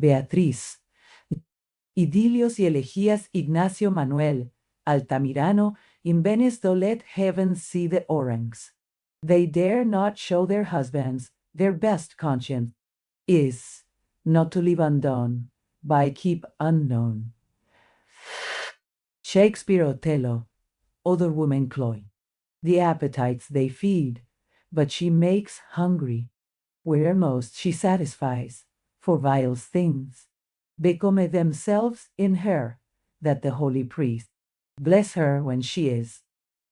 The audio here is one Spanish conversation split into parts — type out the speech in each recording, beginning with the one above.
Beatriz. Idilios y elegías Ignacio Manuel, Altamirano, in Venice do let heaven see the orangs. They dare not show their husbands, their best conscience is not to live undone, by keep unknown. Shakespeare Othello, other women cloy. The appetites they feed, but she makes hungry. Where most she satisfies, for vile things become themselves in her, that the holy priest bless her when she is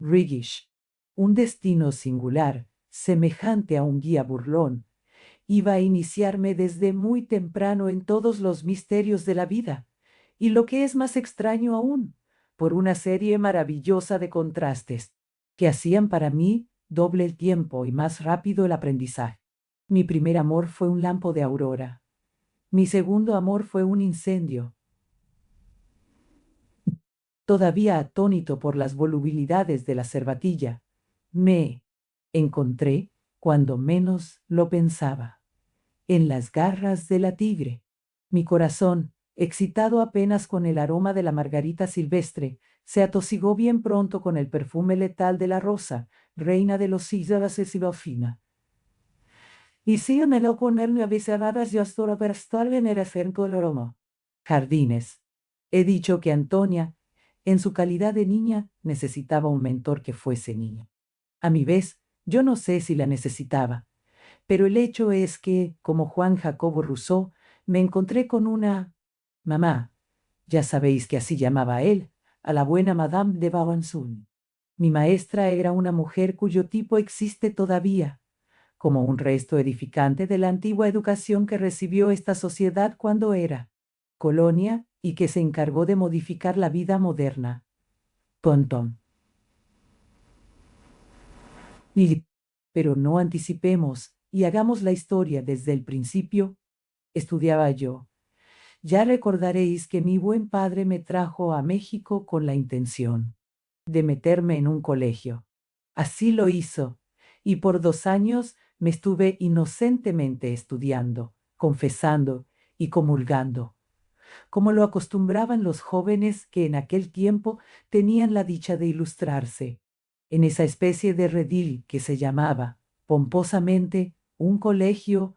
riggish. Un destino singular, semejante a un guía burlón, iba a iniciarme desde muy temprano en todos los misterios de la vida, y lo que es más extraño aún, por una serie maravillosa de contrastes, que hacían para mí doble el tiempo y más rápido el aprendizaje. Mi primer amor fue un lampo de aurora. Mi segundo amor fue un incendio. Todavía atónito por las volubilidades de la cervatilla, me encontré, cuando menos lo pensaba, en las garras de la tigre. Mi corazón, excitado apenas con el aroma de la margarita silvestre, se atosigó bien pronto con el perfume letal de la rosa, reina de los Císaras y Silofina. Y si me lo ponerme avisaradas yo hasta para estar en el aroma. Jardines. He dicho que Antonia, en su calidad de niña, necesitaba un mentor que fuese niño. A mi vez, yo no sé si la necesitaba, pero el hecho es que, como Juan Jacobo Rousseau, me encontré con una mamá, ya sabéis que así llamaba a él, a la buena Madame de Babanzun. Mi maestra era una mujer cuyo tipo existe todavía, como un resto edificante de la antigua educación que recibió esta sociedad cuando era colonia y que se encargó de modificar la vida moderna. Pontón. Pero no anticipemos y hagamos la historia desde el principio. Estudiaba yo. Ya recordaréis que mi buen padre me trajo a México con la intención de meterme en un colegio. Así lo hizo, y por 2 años me estuve inocentemente estudiando, confesando y comulgando, como lo acostumbraban los jóvenes que en aquel tiempo tenían la dicha de ilustrarse, en esa especie de redil que se llamaba, pomposamente, un colegio,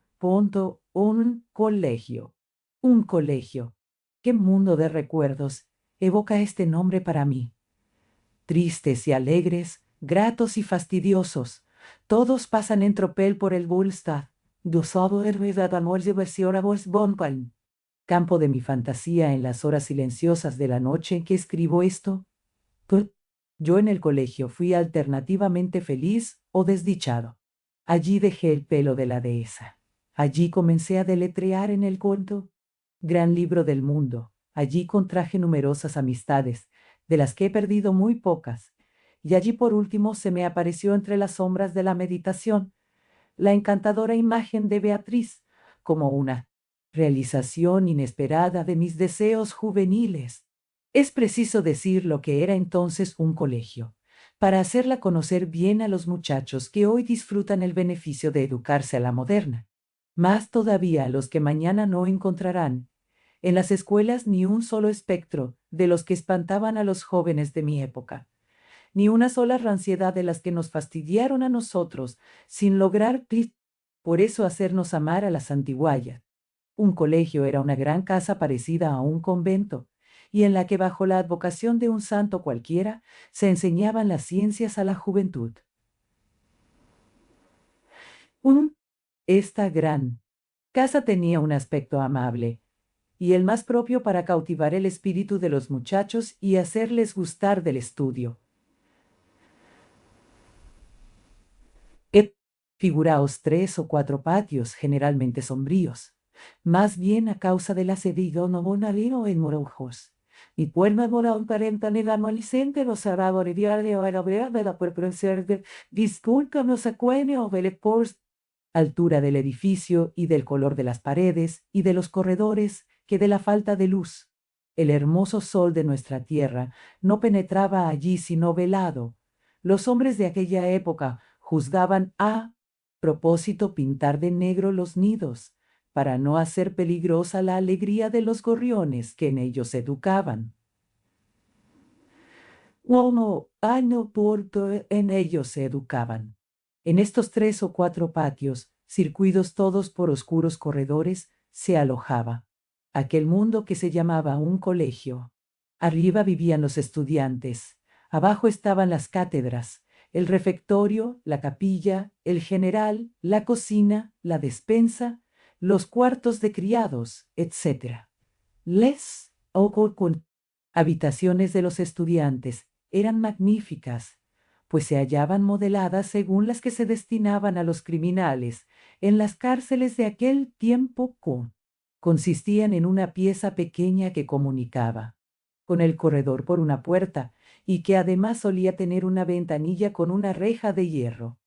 un colegio. Un colegio. ¿Qué mundo de recuerdos evoca este nombre para mí? Tristes y alegres, gratos y fastidiosos, todos pasan en tropel por el Bullstad. Campo de mi fantasía en las horas silenciosas de la noche en que escribo esto. Yo en el colegio fui alternativamente feliz o desdichado. Allí dejé el pelo de la dehesa. Allí comencé a deletrear en el cuento. Gran libro del mundo. Allí contraje numerosas amistades, de las que he perdido muy pocas. Y allí por último se me apareció entre las sombras de la meditación la encantadora imagen de Beatriz, como una realización inesperada de mis deseos juveniles. Es preciso decir lo que era entonces un colegio, para hacerla conocer bien a los muchachos que hoy disfrutan el beneficio de educarse a la moderna. Más todavía a los que mañana no encontrarán en las escuelas ni un solo espectro de los que espantaban a los jóvenes de mi época, ni una sola ranciedad de las que nos fastidiaron a nosotros, sin lograr por eso hacernos amar a las antiguallas. Un colegio era una gran casa parecida a un convento, y en la que bajo la advocación de un santo cualquiera se enseñaban las ciencias a la juventud. Esta gran casa tenía un aspecto amable, y el más propio para cautivar el espíritu de los muchachos y hacerles gustar del estudio. Figuraos 3 o 4 patios, generalmente sombríos, más bien a causa del asedido no bonalino en morojos. Y puerma mora un parenta negamolicente los hará boriviare o la vea de la puerprenser de disculpa nos acuene o vele por altura del edificio y del color de las paredes y de los corredores que de la falta de luz. El hermoso sol de nuestra tierra no penetraba allí sino velado. Los hombres de aquella época juzgaban a propósito pintar de negro los nidos, para no hacer peligrosa la alegría de los gorriones que en ellos educaban. Uno año por en ellos se educaban. En estos 3 o 4 patios, circuidos todos por oscuros corredores, se alojaba aquel mundo que se llamaba un colegio. Arriba vivían los estudiantes, abajo estaban las cátedras, el refectorio, la capilla, el general, la cocina, la despensa, los cuartos de criados, etc. Les con habitaciones de los estudiantes eran magníficas, pues se hallaban modeladas según las que se destinaban a los criminales en las cárceles de aquel tiempo. Consistían en una pieza pequeña que comunicaba con el corredor por una puerta y que además solía tener una ventanilla con una reja de hierro.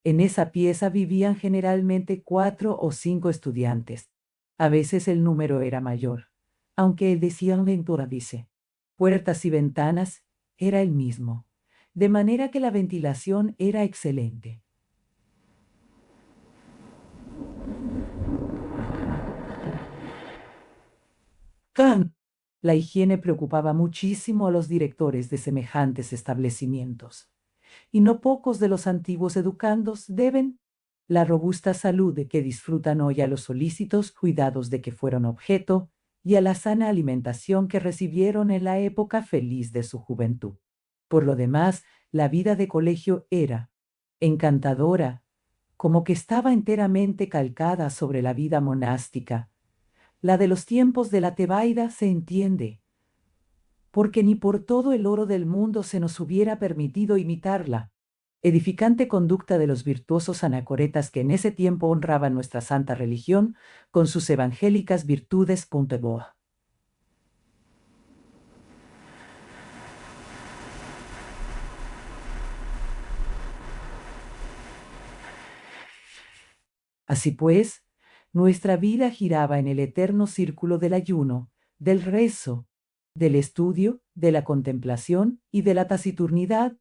En esa pieza vivían generalmente 4 o 5 estudiantes. A veces el número era mayor, aunque el de Ventura dice, puertas y ventanas era el mismo, de manera que la ventilación era excelente. La higiene preocupaba muchísimo a los directores de semejantes establecimientos, y no pocos de los antiguos educandos deben la robusta salud de que disfrutan hoy a los solícitos cuidados de que fueron objeto y a la sana alimentación que recibieron en la época feliz de su juventud. Por lo demás, la vida de colegio era encantadora, como que estaba enteramente calcada sobre la vida monástica. La de los tiempos de la Tebaida se entiende, porque ni por todo el oro del mundo se nos hubiera permitido imitarla. Edificante conducta de los virtuosos anacoretas que en ese tiempo honraban nuestra santa religión con sus evangélicas virtudes. Boa. Así pues, nuestra vida giraba en el eterno círculo del ayuno, del rezo, del estudio, de la contemplación y de la taciturnidad.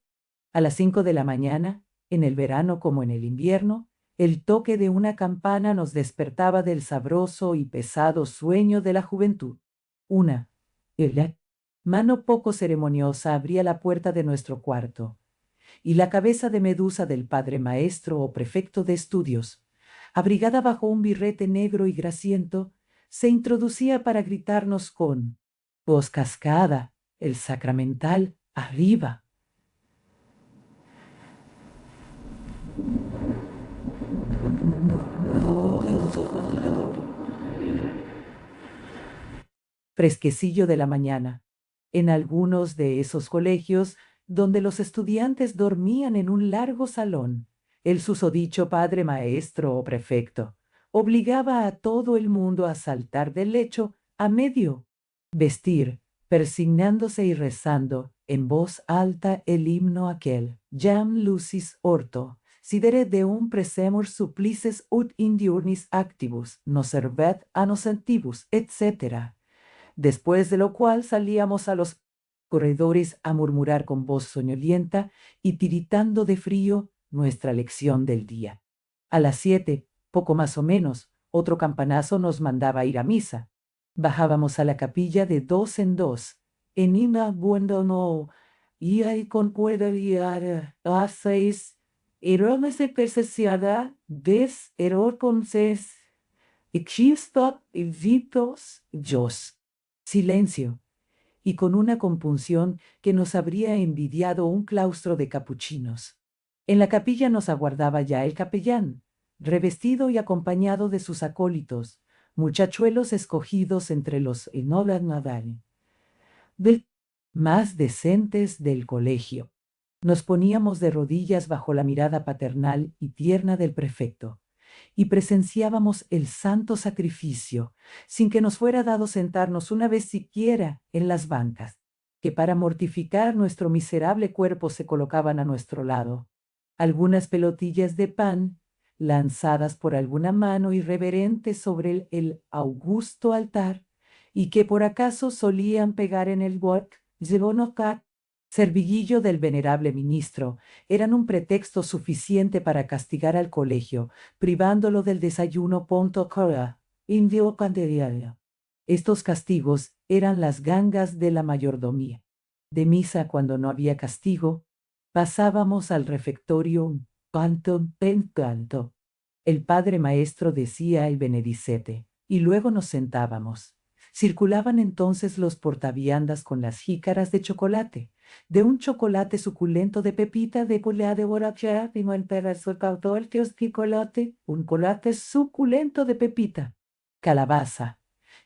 A las 5 de la mañana, en el verano como en el invierno, el toque de una campana nos despertaba del sabroso y pesado sueño de la juventud. Una mano poco ceremoniosa abría la puerta de nuestro cuarto, y la cabeza de medusa del padre maestro o prefecto de estudios, abrigada bajo un birrete negro y grasiento, se introducía para gritarnos con voz cascada, el sacramental, arriba. Fresquecillo de la mañana. En algunos de esos colegios, donde los estudiantes dormían en un largo salón, el susodicho padre maestro o prefecto obligaba a todo el mundo a saltar del lecho a medio vestir, persignándose y rezando en voz alta el himno aquel, Jam lucis orto, sidere deum presemur supplices ut in diurnis actibus, nos servet a nos antibus, etc. Después de lo cual salíamos a los corredores a murmurar con voz soñolienta y tiritando de frío nuestra lección del día. A las 7, poco más o menos, otro campanazo nos mandaba ir a misa. Bajábamos a la capilla de 2 en 2, en una no, y ahí con pueda guiar a 6, erones de persesiada, des error con ses, exista y vitos, jos. Silencio, y con una compunción que nos habría envidiado un claustro de capuchinos. En la capilla nos aguardaba ya el capellán, revestido y acompañado de sus acólitos, muchachuelos escogidos entre los enolas nadal, del más decentes del colegio. Nos poníamos de rodillas bajo la mirada paternal y tierna del prefecto, y presenciábamos el santo sacrificio, sin que nos fuera dado sentarnos una vez siquiera en las bancas, que para mortificar nuestro miserable cuerpo se colocaban a nuestro lado. Algunas pelotillas de pan, lanzadas por alguna mano irreverente sobre el augusto altar, y que por acaso solían pegar en el wok, Serviguillo del venerable ministro eran un pretexto suficiente para castigar al colegio, privándolo del desayuno. Cora, indio canteriano. Estos castigos eran las gangas de la mayordomía. De misa cuando no había castigo, pasábamos al refectorio canto en canto. El padre maestro decía el benedicete, y luego nos sentábamos. Circulaban entonces los portaviandas con las jícaras de chocolate, de un chocolate suculento de pepita de culea de borracha, vino el pedazo el chocolate, un chocolate suculento de pepita, calabaza,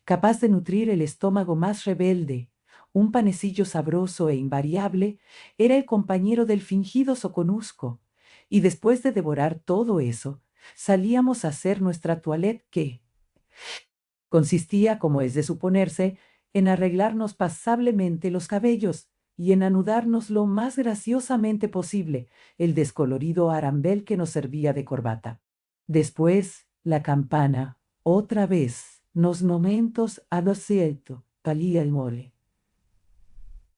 capaz de nutrir el estómago más rebelde, un panecillo sabroso e invariable, era el compañero del fingido soconusco, y después de devorar todo eso, salíamos a hacer nuestra toilette que consistía, como es de suponerse, en arreglarnos pasablemente los cabellos y en anudarnos lo más graciosamente posible el descolorido arambel que nos servía de corbata. Después, la campana, otra vez, nos momentos a lo cierto, palía el mole.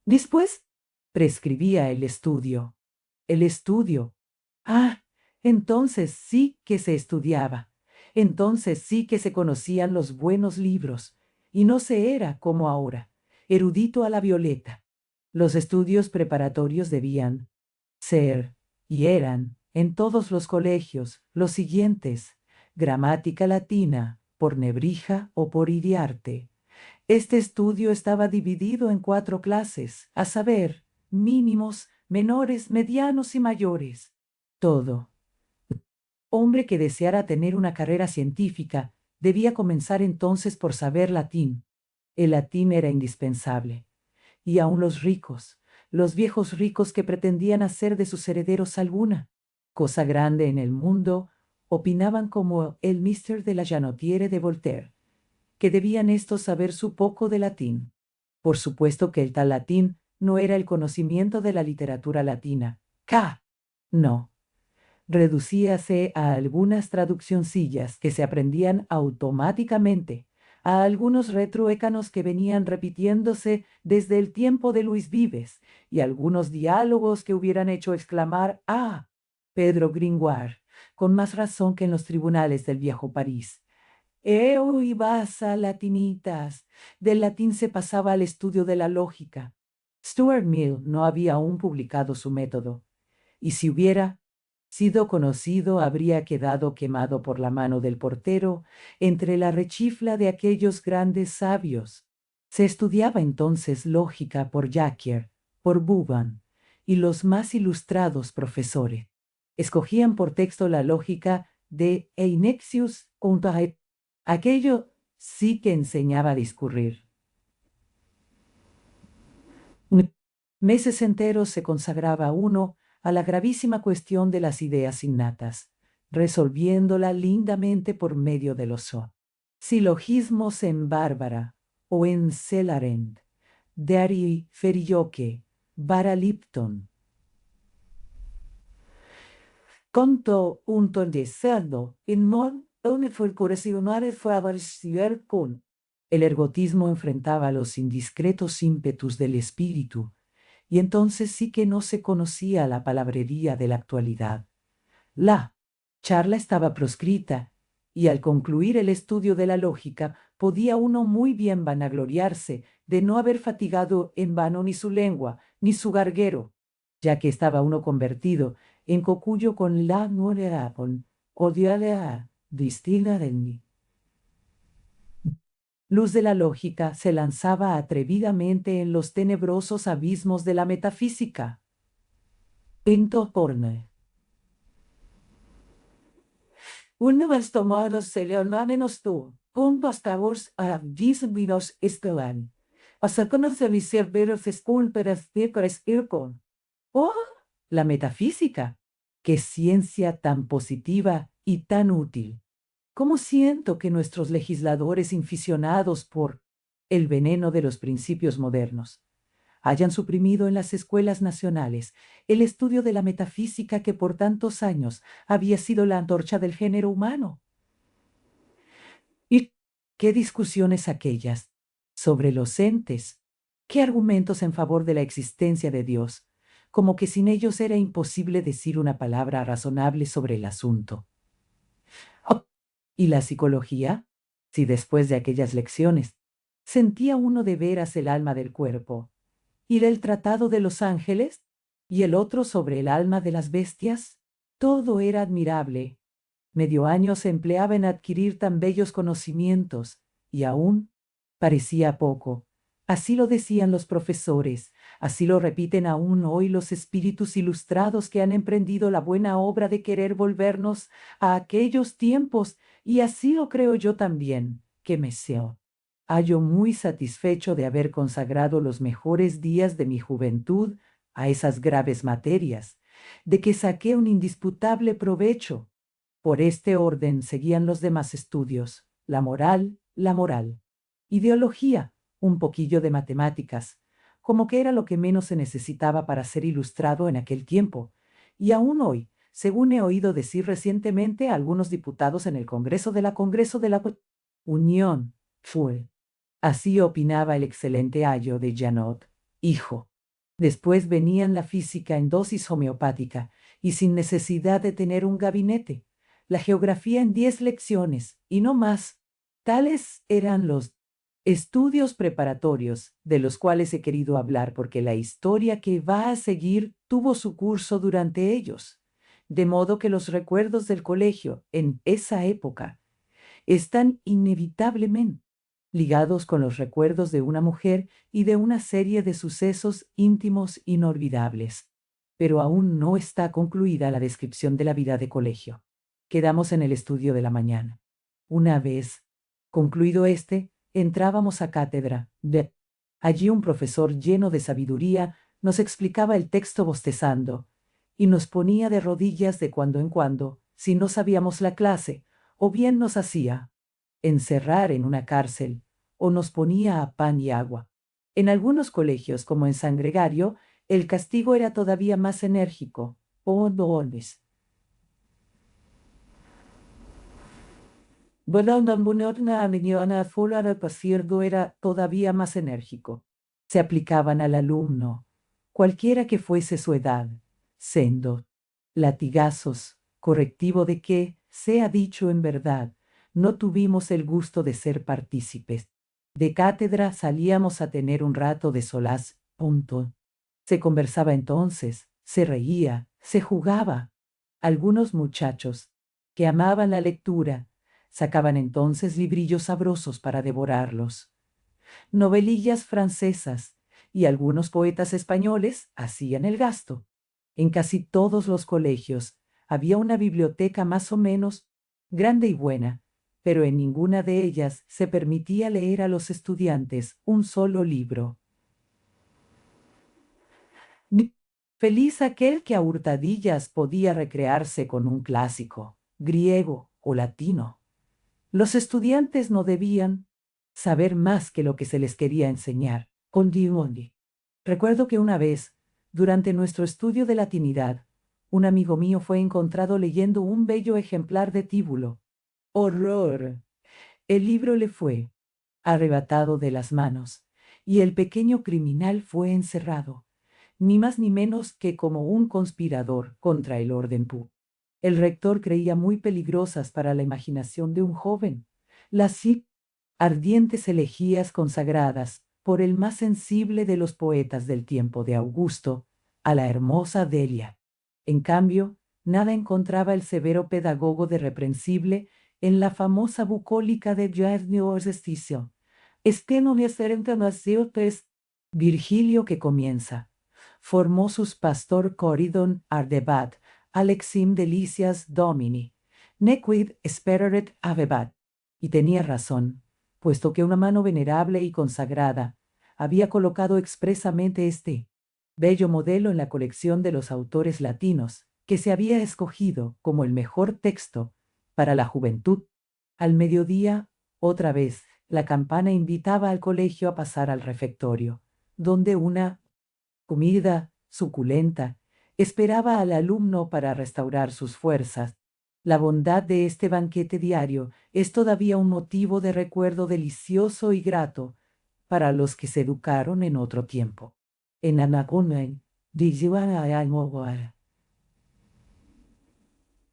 Después, prescribía el estudio. El estudio. Ah, entonces sí que se estudiaba. Entonces sí que se conocían los buenos libros. Y no se era, como ahora, erudito a la violeta. Los estudios preparatorios debían ser, y eran, en todos los colegios, los siguientes: gramática latina, por Nebrija o por Iriarte. Este estudio estaba dividido en 4 clases, a saber, mínimos, menores, medianos y mayores. Todo hombre que deseara tener una carrera científica debía comenzar entonces por saber latín. El latín era indispensable. Y aun los ricos, los viejos ricos que pretendían hacer de sus herederos alguna cosa grande en el mundo, opinaban como el Mr. de la Janotiere de Voltaire, que debían estos saber su poco de latín. Por supuesto que el tal latín no era el conocimiento de la literatura latina. No. Reducíase a algunas traduccioncillas que se aprendían automáticamente, a algunos retruécanos que venían repitiéndose desde el tiempo de Luis Vives, y algunos diálogos que hubieran hecho exclamar «¡Ah!» Pedro Gringoire, con más razón que en los tribunales del viejo París. «Eu y basa latinitas». Del latín se pasaba al estudio de la lógica. Stuart Mill no había aún publicado su método, y si hubiera sido conocido, habría quedado quemado por la mano del portero entre la rechifla de aquellos grandes sabios. Se estudiaba entonces lógica por Jacquier, por Buban, y los más ilustrados profesores escogían por texto la lógica de Einexius Contae. Aquello sí que enseñaba a discurrir. Meses enteros se consagraba uno a la gravísima cuestión de las ideas innatas, resolviéndola lindamente por medio de los silogismos en Bárbara o en Celarent, Dari Ferioque, Bara Lipton. Conto un ton de cerdo, en mon, donde fue el fue a ver con. El ergotismo enfrentaba los indiscretos ímpetus del espíritu, y entonces sí que no se conocía la palabrería de la actualidad. La charla estaba proscrita, y al concluir el estudio de la lógica podía uno muy bien vanagloriarse de no haber fatigado en vano ni su lengua, ni su garguero, ya que estaba uno convertido en cocuyo con la nuera con odialea distinta de mí. Luz de la lógica se lanzaba atrevidamente en los tenebrosos abismos de la metafísica. Pinto porne. Univers tomados se leonamenos tú, puntos tabors a disminos estelan. Hasta conocer y serviros escun peras ircon. ¡Oh! La metafísica. ¡Qué ciencia tan positiva y tan útil! ¿Cómo siento que nuestros legisladores inficionados por el veneno de los principios modernos hayan suprimido en las escuelas nacionales el estudio de la metafísica que por tantos años había sido la antorcha del género humano? ¿Y qué discusiones aquellas sobre los entes, ¿Qué argumentos en favor de la existencia de Dios? Como que sin ellos era imposible decir una palabra razonable sobre el asunto. Oh, ¿y la psicología? Si después de aquellas lecciones sentía uno de veras el alma del cuerpo, y del tratado de los ángeles, y el otro sobre el alma de las bestias, todo era admirable. Medio año se empleaba en adquirir tan bellos conocimientos, y aún parecía poco. Así lo decían los profesores, así lo repiten aún hoy los espíritus ilustrados que han emprendido la buena obra de querer volvernos a aquellos tiempos, y así lo creo yo también, que me hallo muy satisfecho de haber consagrado los mejores días de mi juventud a esas graves materias, de que saqué un indisputable provecho. Por este orden seguían los demás estudios: la moral, ideología, un poquillo de matemáticas, como que era lo que menos se necesitaba para ser ilustrado en aquel tiempo, y aún hoy, según he oído decir recientemente a algunos diputados en el Congreso de la Unión, fue. Así opinaba el excelente Ayo de Janot, hijo. Después venían la física en dosis homeopática y sin necesidad de tener un gabinete, la geografía en 10 lecciones y no más. Tales eran los estudios preparatorios de los cuales he querido hablar, porque la historia que va a seguir tuvo su curso durante ellos, de modo que los recuerdos del colegio en esa época están inevitablemente ligados con los recuerdos de una mujer y de una serie de sucesos íntimos inolvidables. Pero aún no está concluida la descripción de la vida de colegio. Quedamos en el estudio de la mañana. Una vez concluido entrábamos a cátedra. Allí un profesor lleno de sabiduría nos explicaba el texto bostezando, y nos ponía de rodillas de cuando en cuando, si no sabíamos la clase, o bien nos hacía encerrar en una cárcel, o nos ponía a pan y agua. En algunos colegios, como en San Gregario, el castigo era todavía más enérgico. Era todavía más enérgico. Se aplicaban al alumno, cualquiera que fuese su edad, sendo latigazos, correctivo de que, sea dicho en verdad, no tuvimos el gusto de ser partícipes. De cátedra salíamos a tener un rato de solaz. Se conversaba entonces, se reía, se jugaba. Algunos muchachos, que amaban la lectura, sacaban entonces librillos sabrosos para devorarlos. Novelillas francesas y algunos poetas españoles hacían el gasto. En casi todos los colegios había una biblioteca más o menos grande y buena, pero en ninguna de ellas se permitía leer a los estudiantes un solo libro. Feliz aquel que a hurtadillas podía recrearse con un clásico, griego o latino. Los estudiantes no debían saber más que lo que se les quería enseñar. Condimondi. Recuerdo que una vez, durante nuestro estudio de latinidad, un amigo mío fue encontrado leyendo un bello ejemplar de Tíbulo. ¡Horror! El libro le fue arrebatado de las manos, y el pequeño criminal fue encerrado, ni más ni menos que como un conspirador contra el orden público. El rector creía muy peligrosas para la imaginación de un joven las ardientes elegías consagradas por el más sensible de los poetas del tiempo de Augusto, a la hermosa Delia. En cambio, nada encontraba el severo pedagogo de reprensible en la famosa bucólica de Giorgio Ejercicio. No es Virgilio, que comienza. Formó sus pastor Coridon ardebat, Alexim delicias domini, nequid speraret avebat. Y tenía razón, puesto que una mano venerable y consagrada había colocado expresamente este bello modelo en la colección de los autores latinos, que se había escogido como el mejor texto para la juventud. Al mediodía, otra vez, la campana invitaba al colegio a pasar al refectorio, donde una comida suculenta esperaba al alumno para restaurar sus fuerzas. La bondad de este banquete diario es todavía un motivo de recuerdo delicioso y grato para los que se educaron en otro tiempo. En Anacomen,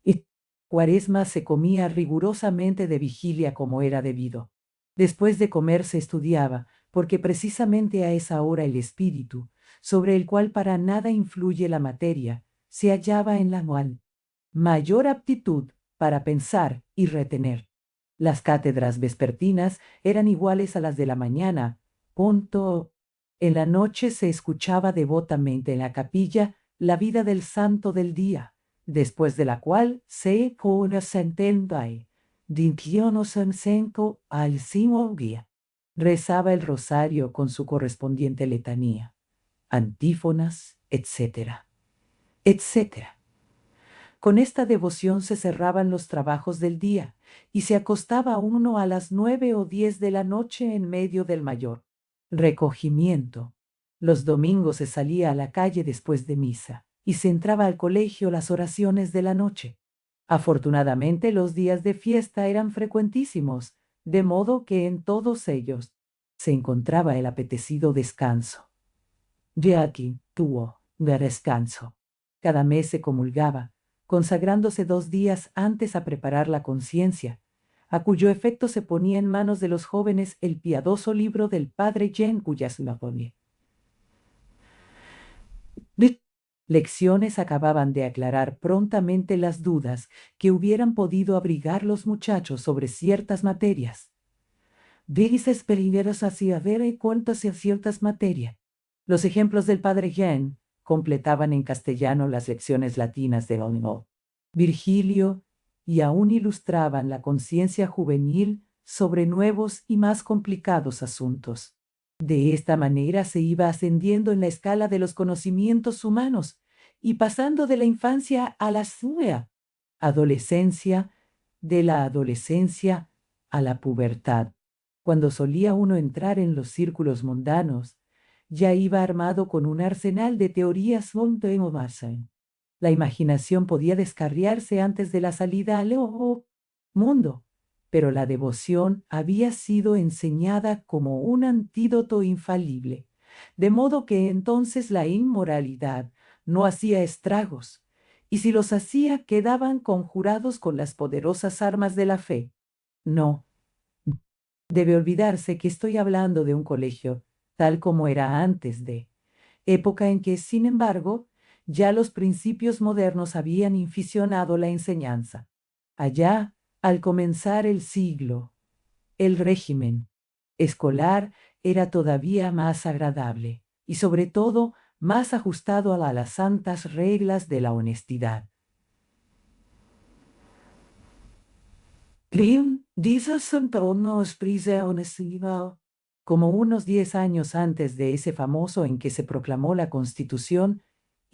y Cuaresma se comía rigurosamente de vigilia como era debido. Después de comer se estudiaba, porque precisamente a esa hora el espíritu, sobre el cual para nada influye la materia, se hallaba en la mayor aptitud para pensar y retener. Las cátedras vespertinas eran iguales a las de la mañana. Punto. En la noche se escuchaba devotamente en la capilla la vida del santo del día, después de la cual se sententai, dinkionos en senko al guía. Rezaba el rosario con su correspondiente letanía, antífonas, etcétera, etcétera. Con esta devoción se cerraban los trabajos del día y se acostaba uno a las 9 o 10 de la noche en medio del mayor recogimiento. Los domingos se salía a la calle después de misa y se entraba al colegio las oraciones de la noche. Afortunadamente los días de fiesta eran frecuentísimos, de modo que en todos ellos se encontraba el apetecido descanso. Ya aquí tuvo de descanso. Cada mes se comulgaba, consagrándose 2 días antes a preparar la conciencia, a cuyo efecto se ponía en manos de los jóvenes el piadoso libro del padre Jean cuyas lecciones acababan de aclarar prontamente las dudas que hubieran podido abrigar los muchachos sobre ciertas materias. Dices pelineros hacia ver y cuentas a ciertas materias. Los ejemplos del padre Jean completaban en castellano las lecciones latinas de Virgilio y aún ilustraban la conciencia juvenil sobre nuevos y más complicados asuntos. De esta manera se iba ascendiendo en la escala de los conocimientos humanos y pasando de la infancia a la adolescencia, de la adolescencia a la pubertad. Cuando solía uno entrar en los círculos mundanos, ya iba armado con un arsenal de teorías la imaginación podía descarriarse antes de la salida al mundo, pero la devoción había sido enseñada como un antídoto infalible, de modo que entonces la inmoralidad no hacía estragos, y si los hacía quedaban conjurados con las poderosas armas de la fe. No debe olvidarse que estoy hablando de un colegio, tal como era antes de, época en que, sin embargo, ya los principios modernos habían inficionado la enseñanza. Allá, al comenzar el siglo, el régimen escolar era todavía más agradable y, sobre todo, más ajustado a las santas reglas de la honestidad. Como unos 10 años antes de ese famoso en que se proclamó la Constitución,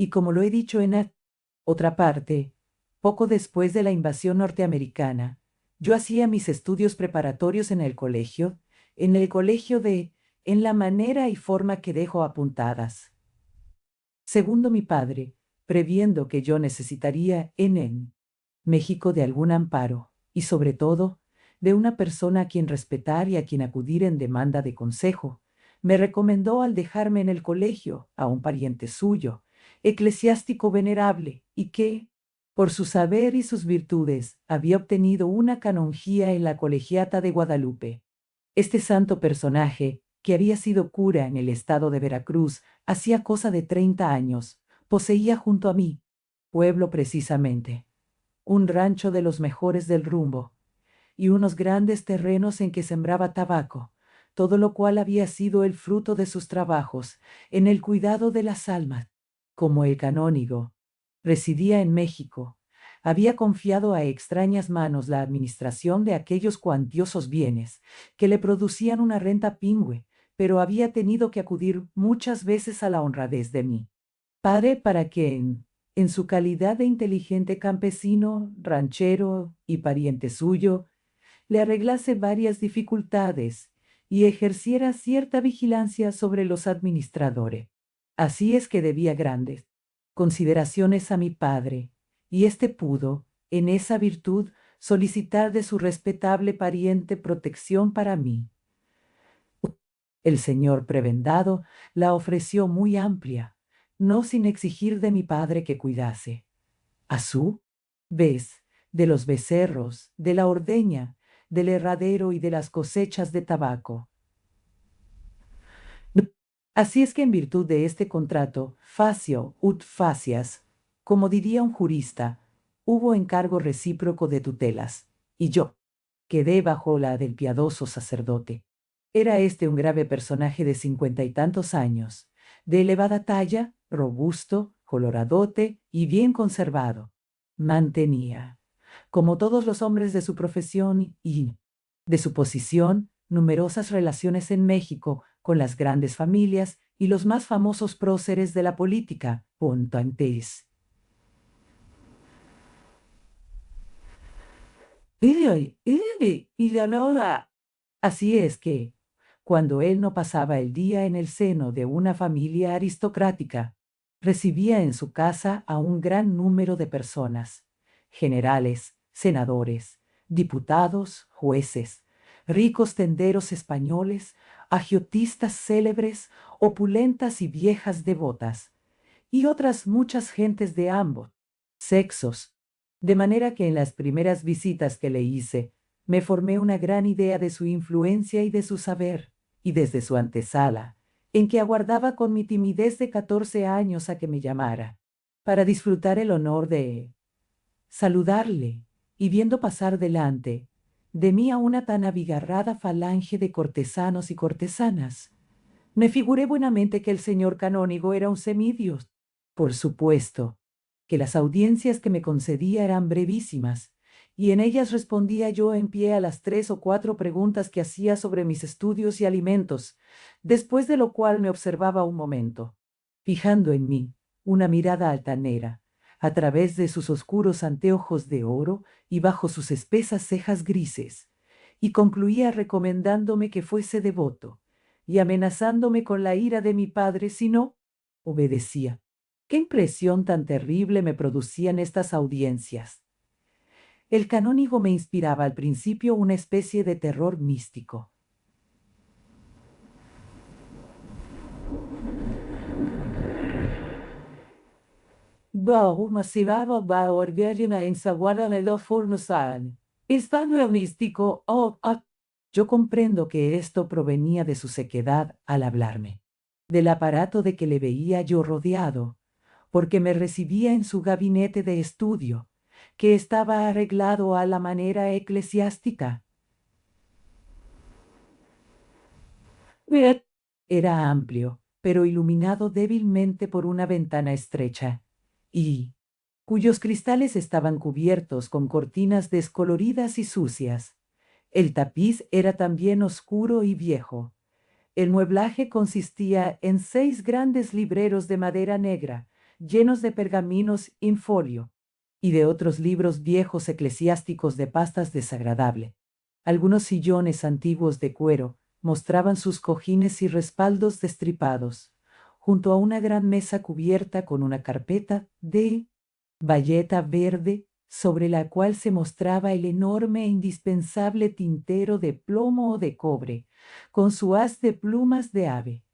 y como lo he dicho en otra parte, poco después de la invasión norteamericana, yo hacía mis estudios preparatorios en el colegio en la manera y forma que dejo apuntadas. Segundo mi padre, previendo que yo necesitaría en México de algún amparo, y sobre todo, de una persona a quien respetar y a quien acudir en demanda de consejo, me recomendó al dejarme en el colegio a un pariente suyo, eclesiástico venerable, y que, por su saber y sus virtudes, había obtenido una canonjía en la Colegiata de Guadalupe. Este santo personaje, que había sido cura en el estado de Veracruz hacía cosa de 30 años, poseía junto a mí, pueblo precisamente, un rancho de los mejores del rumbo, y unos grandes terrenos en que sembraba tabaco, todo lo cual había sido el fruto de sus trabajos en el cuidado de las almas. Como el canónigo residía en México, había confiado a extrañas manos la administración de aquellos cuantiosos bienes que le producían una renta pingüe, pero había tenido que acudir muchas veces a la honradez de mí padre para que en su calidad de inteligente campesino, ranchero y pariente suyo, le arreglase varias dificultades y ejerciera cierta vigilancia sobre los administradores. Así es que debía grandes consideraciones a mi padre, y éste pudo, en esa virtud, solicitar de su respetable pariente protección para mí. El señor prebendado la ofreció muy amplia, no sin exigir de mi padre que cuidase. A su vez, de los becerros, de la ordeña, del herradero y de las cosechas de tabaco. Así es que en virtud de este contrato, facio ut facias, como diría un jurista, hubo encargo recíproco de tutelas, y yo quedé bajo la del piadoso sacerdote. Era este un grave personaje de 50 y tantos años, de elevada talla, robusto, coloradote y bien conservado. Mantenía, como todos los hombres de su profesión y de su posición, numerosas relaciones en México con las grandes familias y los más famosos próceres de la política, puntuantes. Y la nora. Así es que, cuando él no pasaba el día en el seno de una familia aristocrática, recibía en su casa a un gran número de personas, generales, senadores, diputados, jueces, ricos tenderos españoles, agiotistas célebres, opulentas y viejas devotas, y otras muchas gentes de ambos sexos, de manera que en las primeras visitas que le hice, me formé una gran idea de su influencia y de su saber, y desde su antesala, en que aguardaba con mi timidez de 14 años a que me llamara, para disfrutar el honor de saludarle, y viendo pasar delante de mí a una tan abigarrada falange de cortesanos y cortesanas, me figuré buenamente que el señor canónigo era un semidios. Por supuesto que las audiencias que me concedía eran brevísimas, y en ellas respondía yo en pie a las 3 o 4 preguntas que hacía sobre mis estudios y alimentos, después de lo cual me observaba un momento, fijando en mí una mirada altanera, a través de sus oscuros anteojos de oro y bajo sus espesas cejas grises, y concluía recomendándome que fuese devoto y amenazándome con la ira de mi padre si no obedecía. Qué impresión tan terrible me producían estas audiencias. El canónigo me inspiraba al principio una especie de terror místico. Bajo masivaba va orgellina en saguara de los fornosan. Estando místico, yo comprendo que esto provenía de su sequedad al hablarme, del aparato de que le veía yo rodeado, porque me recibía en su gabinete de estudio, que estaba arreglado a la manera eclesiástica. Era amplio, pero iluminado débilmente por una ventana estrecha, y cuyos cristales estaban cubiertos con cortinas descoloridas y sucias. El tapiz era también oscuro y viejo. El mueblaje consistía en 6 grandes libreros de madera negra, llenos de pergaminos in folio, y de otros libros viejos eclesiásticos de pastas desagradable. Algunos sillones antiguos de cuero mostraban sus cojines y respaldos destripados, junto a una gran mesa cubierta con una carpeta de bayeta verde, sobre la cual se mostraba el enorme e indispensable tintero de plomo o de cobre, con su haz de plumas de ave,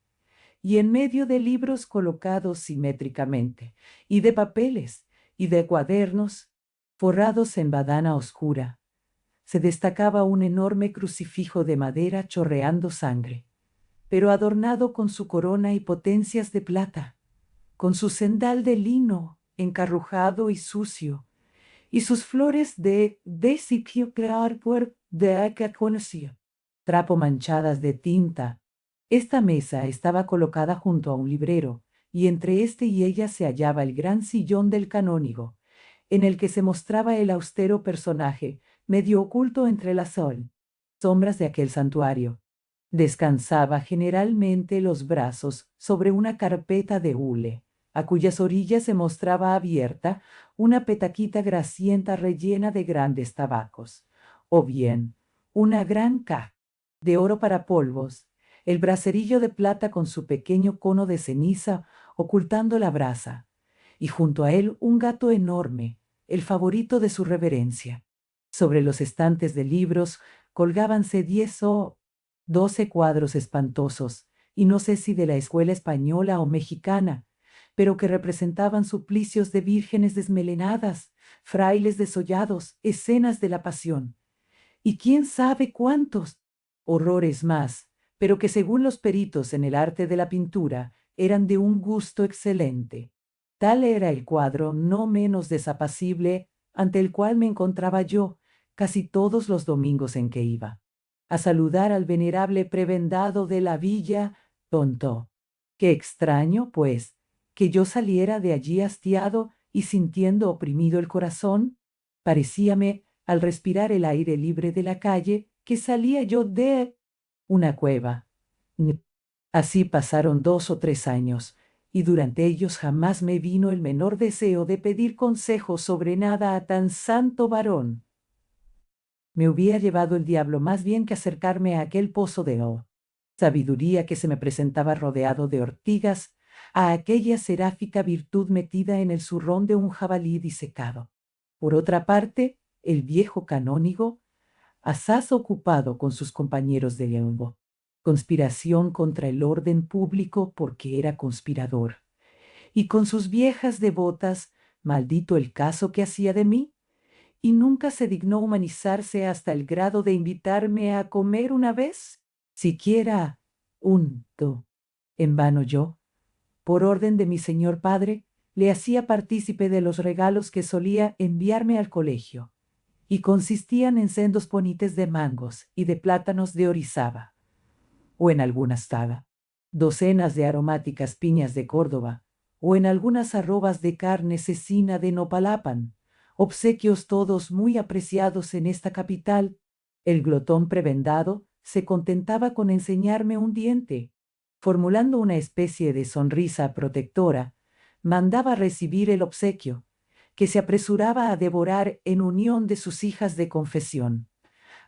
y en medio de libros colocados simétricamente, y de papeles, y de cuadernos, forrados en badana oscura, se destacaba un enorme crucifijo de madera chorreando sangre, pero adornado con su corona y potencias de plata, con su cendal de lino encarrujado y sucio, y sus flores de trapo manchadas de tinta. Esta mesa estaba colocada junto a un librero, y entre éste y ella se hallaba el gran sillón del canónigo, en el que se mostraba el austero personaje, medio oculto entre las sombras de aquel santuario. Descansaba generalmente los brazos sobre una carpeta de hule, a cuyas orillas se mostraba abierta una petaquita grasienta rellena de grandes tabacos, o bien una gran caja de oro para polvos, el braserillo de plata con su pequeño cono de ceniza ocultando la brasa, y junto a él un gato enorme, el favorito de su reverencia. Sobre los estantes de libros colgábanse 10 12 cuadros espantosos, y no sé si de la escuela española o mexicana, pero que representaban suplicios de vírgenes desmelenadas, frailes desollados, escenas de la pasión. Y quién sabe cuántos horrores más, pero que según los peritos en el arte de la pintura, eran de un gusto excelente. Tal era el cuadro no menos desapacible ante el cual me encontraba yo casi todos los domingos en que iba a saludar al venerable prebendado de la villa, tonto. Qué extraño, pues, que yo saliera de allí hastiado y sintiendo oprimido el corazón. Parecíame, al respirar el aire libre de la calle, que salía yo de una cueva. Así pasaron 2 o 3 años, y durante ellos jamás me vino el menor deseo de pedir consejo sobre nada a tan santo varón. Me hubiera llevado el diablo más bien que acercarme a aquel pozo de sabiduría que se me presentaba rodeado de ortigas, a aquella seráfica virtud metida en el zurrón de un jabalí disecado. Por otra parte, el viejo canónigo, asaz ocupado con sus compañeros de leongo, conspiración contra el orden público porque era conspirador, y con sus viejas devotas, maldito el caso que hacía de mí, y nunca se dignó humanizarse hasta el grado de invitarme a comer una vez, siquiera un. En vano yo, por orden de mi señor padre, le hacía partícipe de los regalos que solía enviarme al colegio, y consistían en sendos ponites de mangos y de plátanos de Orizaba, o en alguna astada, docenas de aromáticas piñas de Córdoba, o en algunas arrobas de carne cecina de Nopalapan, obsequios todos muy apreciados en esta capital. El glotón prebendado se contentaba con enseñarme un diente. Formulando una especie de sonrisa protectora, mandaba recibir el obsequio, que se apresuraba a devorar en unión de sus hijas de confesión,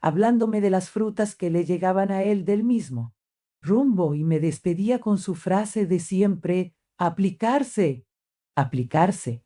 hablándome de las frutas que le llegaban a él del mismo rumbo, y me despedía con su frase de siempre: aplicarse, aplicarse.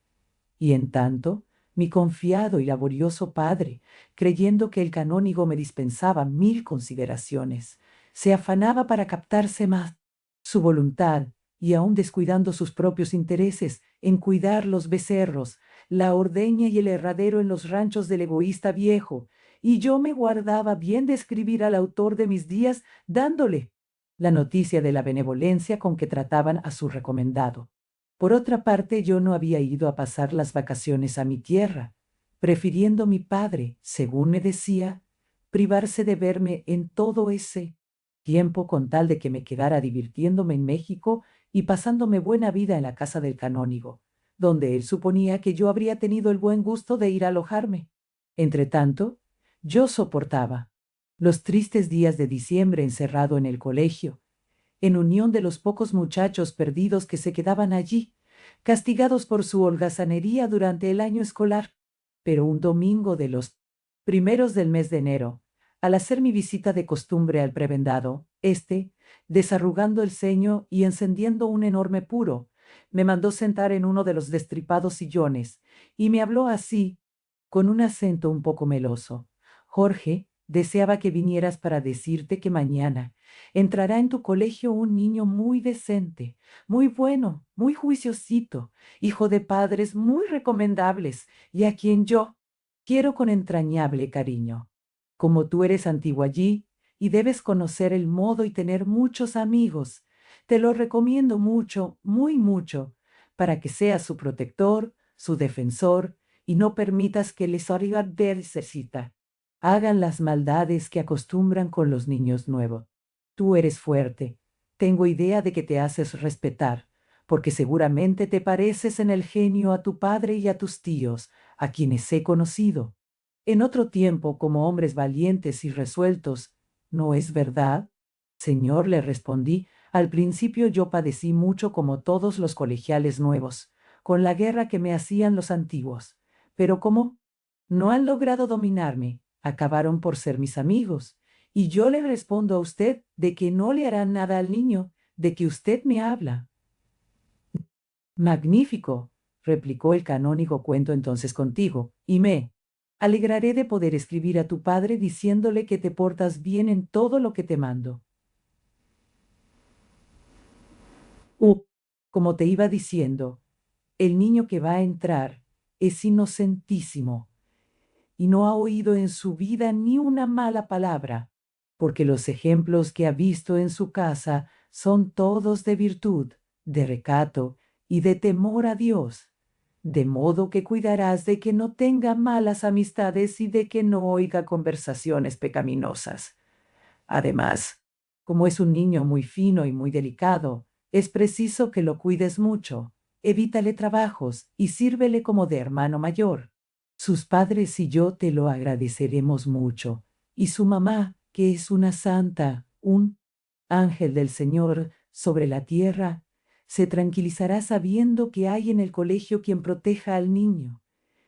Y en tanto, mi confiado y laborioso padre, creyendo que el canónigo me dispensaba 1000 consideraciones, se afanaba para captarse más su voluntad, y aun descuidando sus propios intereses en cuidar los becerros, la ordeña y el herradero en los ranchos del egoísta viejo, y yo me guardaba bien de escribir al autor de mis días dándole la noticia de la benevolencia con que trataban a su recomendado. Por otra parte, yo no había ido a pasar las vacaciones a mi tierra, prefiriendo mi padre, según me decía, privarse de verme en todo ese tiempo con tal de que me quedara divirtiéndome en México y pasándome buena vida en la casa del canónigo, donde él suponía que yo habría tenido el buen gusto de ir a alojarme. Entretanto, yo soportaba los tristes días de diciembre encerrado en el colegio, en unión de los pocos muchachos perdidos que se quedaban allí, castigados por su holgazanería durante el año escolar. Pero un domingo de los primeros del mes de enero, al hacer mi visita de costumbre al prebendado, desarrugando el ceño y encendiendo un enorme puro, me mandó sentar en uno de los destripados sillones, y me habló así, con un acento un poco meloso: Jorge, deseaba que vinieras para decirte que mañana entrará en tu colegio un niño muy decente, muy bueno, muy juiciosito, hijo de padres muy recomendables, y a quien yo quiero con entrañable cariño. Como tú eres antiguo allí y debes conocer el modo y tener muchos amigos, te lo recomiendo mucho, muy mucho, para que seas su protector, su defensor, y no permitas que les hagan las maldades que acostumbran con los niños nuevos. Tú eres fuerte. Tengo idea de que te haces respetar, porque seguramente te pareces en el genio a tu padre y a tus tíos, a quienes he conocido en otro tiempo como hombres valientes y resueltos. ¿No es verdad? Señor, le respondí, al principio yo padecí mucho como todos los colegiales nuevos, con la guerra que me hacían los antiguos. Pero como no han logrado dominarme, acabaron por ser mis amigos. Y yo le respondo a usted de que no le harán nada al niño, de que usted me habla. Magnífico, replicó el canónigo, cuento entonces contigo, y me Alegraré de poder escribir a tu padre diciéndole que te portas bien en todo lo que te mando. Como te iba diciendo, el niño que va a entrar es inocentísimo y no ha oído en su vida ni una mala palabra, porque los ejemplos que ha visto en su casa son todos de virtud, de recato y de temor a Dios, de modo que cuidarás de que no tenga malas amistades y de que no oiga conversaciones pecaminosas. Además, como es un niño muy fino y muy delicado, es preciso que lo cuides mucho, evítale trabajos y sírvele como de hermano mayor. Sus padres y yo te lo agradeceremos mucho, y su mamá, que es una santa, un ángel del Señor sobre la tierra, se tranquilizará sabiendo que hay en el colegio quien proteja al niño,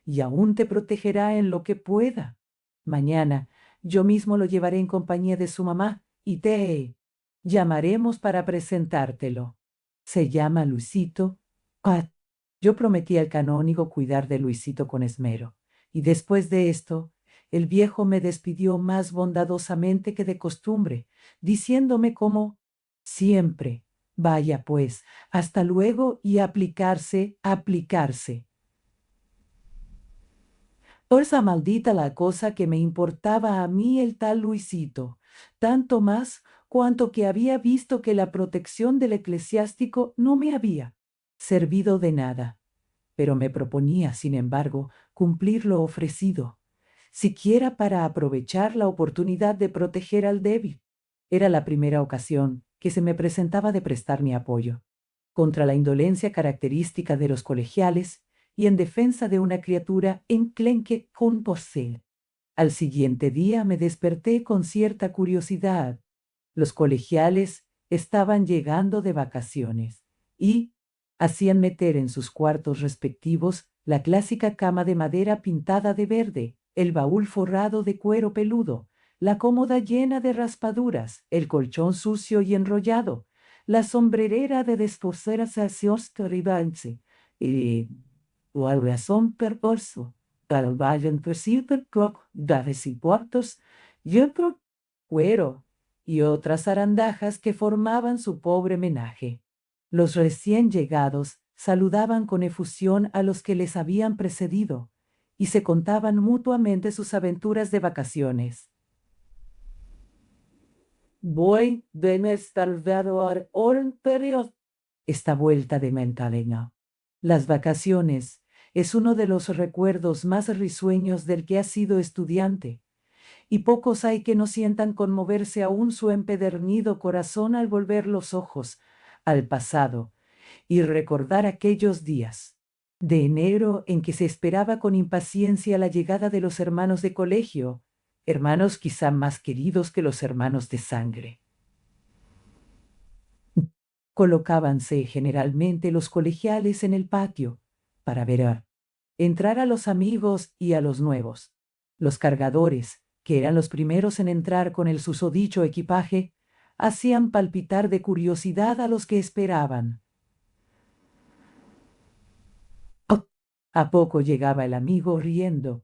y aún te protegerá en lo que pueda. Mañana yo mismo lo llevaré en compañía de su mamá y te llamaremos para presentártelo. Se llama Luisito. Yo prometí al canónigo cuidar de Luisito con esmero, y después de esto, el viejo me despidió más bondadosamente que de costumbre, diciéndome como siempre, vaya pues, hasta luego y aplicarse, aplicarse. Fuerza maldita la cosa que me importaba a mí el tal Luisito, tanto más cuanto que había visto que la protección del eclesiástico no me había servido de nada, pero me proponía, sin embargo, cumplir lo ofrecido, siquiera para aprovechar la oportunidad de proteger al débil. Era la primera ocasión que se me presentaba de prestar mi apoyo contra la indolencia característica de los colegiales y en defensa de una criatura enclenque con posee. Al siguiente día me desperté con cierta curiosidad. Los colegiales estaban llegando de vacaciones y hacían meter en sus cuartos respectivos la clásica cama de madera pintada de verde, el baúl forrado de cuero peludo, la cómoda llena de raspaduras, el colchón sucio y enrollado, la sombrerera de descoser hacia Ostoribanse, y o razón perverso, al vayan per croc, daves y cuartos, y otro cuero, y otras arandajas que formaban su pobre menaje. Los recién llegados saludaban con efusión a los que les habían precedido, y se contaban mutuamente sus aventuras de vacaciones. Voy de estar periodo. Esta vuelta de Mentalena. Las vacaciones es uno de los recuerdos más risueños del que ha sido estudiante, y pocos hay que no sientan conmoverse aún su empedernido corazón al volver los ojos al pasado y recordar aquellos días de enero en que se esperaba con impaciencia la llegada de los hermanos de colegio, hermanos quizá más queridos que los hermanos de sangre. Colocábanse generalmente los colegiales en el patio para ver entrar a los amigos y a los nuevos. Los cargadores, que eran los primeros en entrar con el susodicho equipaje, hacían palpitar de curiosidad a los que esperaban. A poco llegaba el amigo riendo,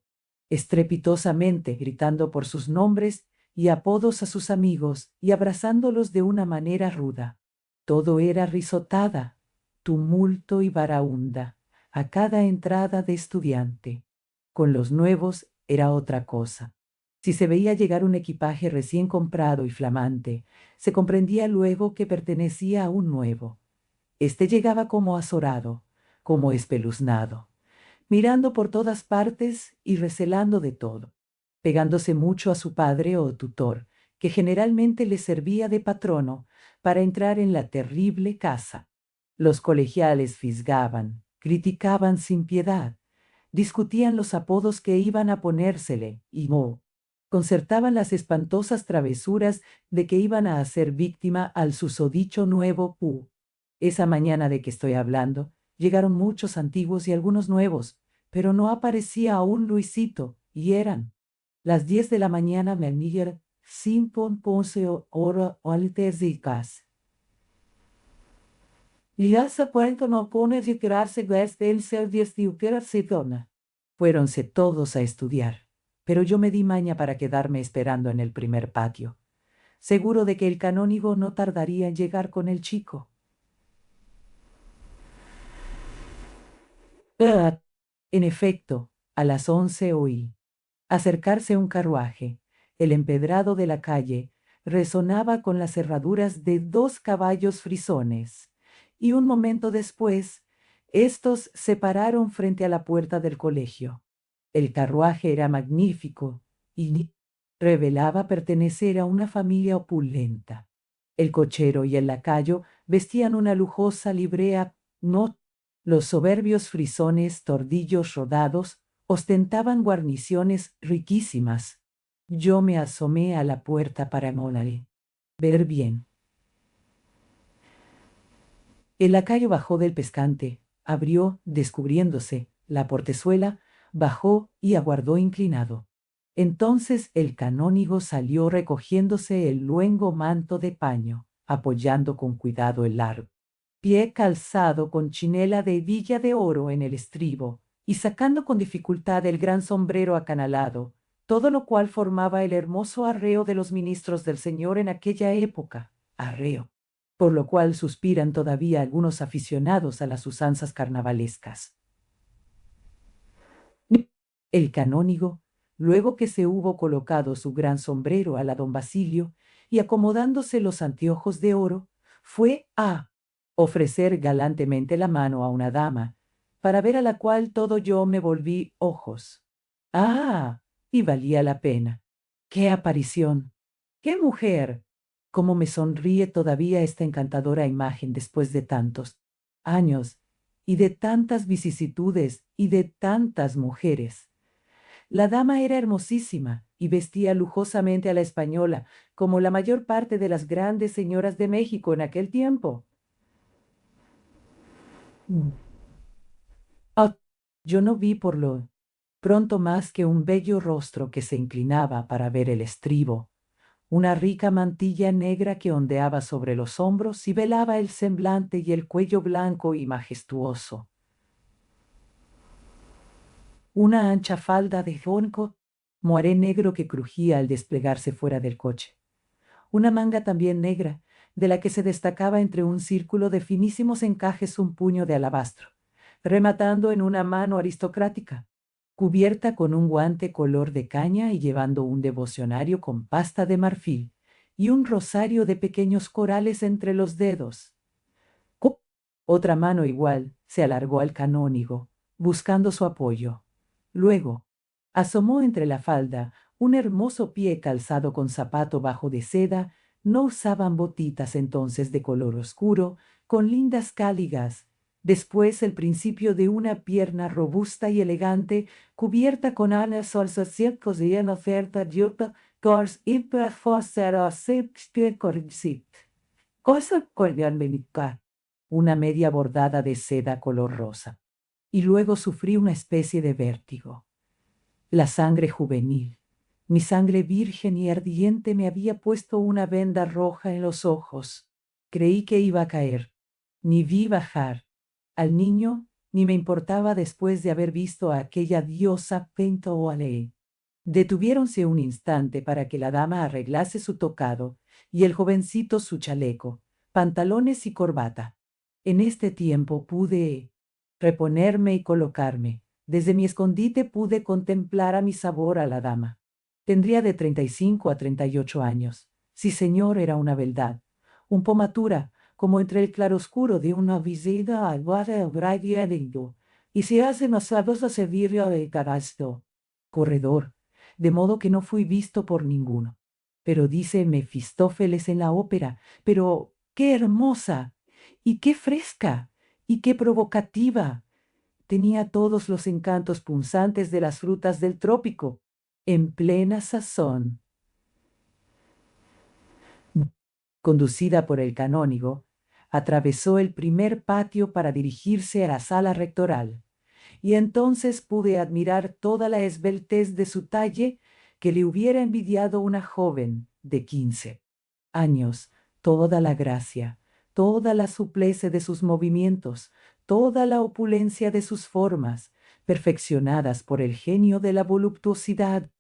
estrepitosamente gritando por sus nombres y apodos a sus amigos y abrazándolos de una manera ruda. Todo era risotada, tumulto y baraúnda a cada entrada de estudiante. Con los nuevos era otra cosa. Si se veía llegar un equipaje recién comprado y flamante, se comprendía luego que pertenecía a un nuevo. Este llegaba como azorado, como espeluznado, mirando por todas partes y recelando de todo, pegándose mucho a su padre o tutor, que generalmente le servía de patrono para entrar en la terrible casa. Los colegiales fisgaban, criticaban sin piedad, discutían los apodos que iban a ponérsele y concertaban las espantosas travesuras de que iban a hacer víctima al susodicho nuevo Pu. Esa mañana de que estoy hablando, llegaron muchos antiguos y algunos nuevos, pero no aparecía aún Luisito, y eran las 10 de la mañana Melniger, Simpon Ponce hora Altezicas. Y ya se cuento no pone de quedarse desde el ser 10 de Citona. Fuéronse todos a estudiar. pero yo me di maña para quedarme esperando en el primer patio, seguro de que el canónigo no tardaría en llegar con el chico. Ah, en efecto, a las 11 oí acercarse un carruaje. El empedrado de la calle resonaba con las herraduras de 2 caballos frisones, y un momento después, éstos se pararon frente a la puerta del colegio. El carruaje era magnífico y revelaba pertenecer a una familia opulenta. El cochero y el lacayo vestían una lujosa librea, no los soberbios frisones tordillos rodados ostentaban guarniciones riquísimas. Yo me asomé a la puerta para ver bien. El lacayo bajó del pescante, abrió, descubriéndose, la portezuela, bajó y aguardó inclinado. Entonces el canónigo salió recogiéndose el luengo manto de paño, apoyando con cuidado el largo pie calzado con chinela de hebilla de oro en el estribo, y sacando con dificultad el gran sombrero acanalado, todo lo cual formaba el hermoso arreo de los ministros del Señor en aquella época, arreo, por lo cual suspiran todavía algunos aficionados a las usanzas carnavalescas. El canónigo, luego que se hubo colocado su gran sombrero a la don Basilio y acomodándose los anteojos de oro, fue a ofrecer galantemente la mano a una dama, para ver a la cual todo yo me volví ojos. ¡Ah! Y valía la pena. ¡Qué aparición! ¡Qué mujer! Cómo me sonríe todavía esta encantadora imagen después de tantos años y de tantas vicisitudes y de tantas mujeres. La dama era hermosísima y vestía lujosamente a la española, como la mayor parte de las grandes señoras de México en aquel tiempo. Mm. Ah, yo no vi por lo pronto más que un bello rostro que se inclinaba para ver el estribo, una rica mantilla negra que ondeaba sobre los hombros y velaba el semblante y el cuello blanco y majestuoso. Una ancha falda de jonco, moaré negro que crujía al desplegarse fuera del coche. Una manga también negra, de la que se destacaba entre un círculo de finísimos encajes un puño de alabastro, rematando en una mano aristocrática, cubierta con un guante color de caña y llevando un devocionario con pasta de marfil y un rosario de pequeños corales entre los dedos. ¡Cup! Otra mano igual se alargó al canónigo, buscando su apoyo. Luego, asomó entre la falda un hermoso pie calzado con zapato bajo de seda. No usaban botitas entonces de color oscuro, con lindas cáligas. Después el principio de una pierna robusta y elegante, cubierta con alas solsociecos y en oferta yuta, cors hiper fosero coricit. Cosa cordialmente una media bordada de seda color rosa. Y luego sufrí una especie de vértigo. La sangre juvenil, mi sangre virgen y ardiente me había puesto una venda roja en los ojos. Creí que iba a caer. Ni vi bajar al niño, ni me importaba después de haber visto a aquella diosa Pento Oale. Detuviéronse un instante para que la dama arreglase su tocado y el jovencito su chaleco, pantalones y corbata. En este tiempo pude reponerme y colocarme. Desde mi escondite pude contemplar a mi sabor a la dama. Tendría de 35 a 38 años. Sí, señor, era una beldad. Un pomatura, como entre el claroscuro de una visita al Braidiedo, y se hace más a servirlo de carasto. Corredor, de modo que no fui visto por ninguno. Pero dice Mefistófeles en la ópera, pero qué hermosa, y qué fresca, y qué provocativa. Tenía todos los encantos punzantes de las frutas del trópico, en plena sazón. Conducida por el canónigo, atravesó el primer patio para dirigirse a la sala rectoral, y entonces pude admirar toda la esbeltez de su talle que le hubiera envidiado una joven de 15 años, toda la gracia, toda la supleza de sus movimientos, toda la opulencia de sus formas, perfeccionadas por el genio de la voluptuosidad.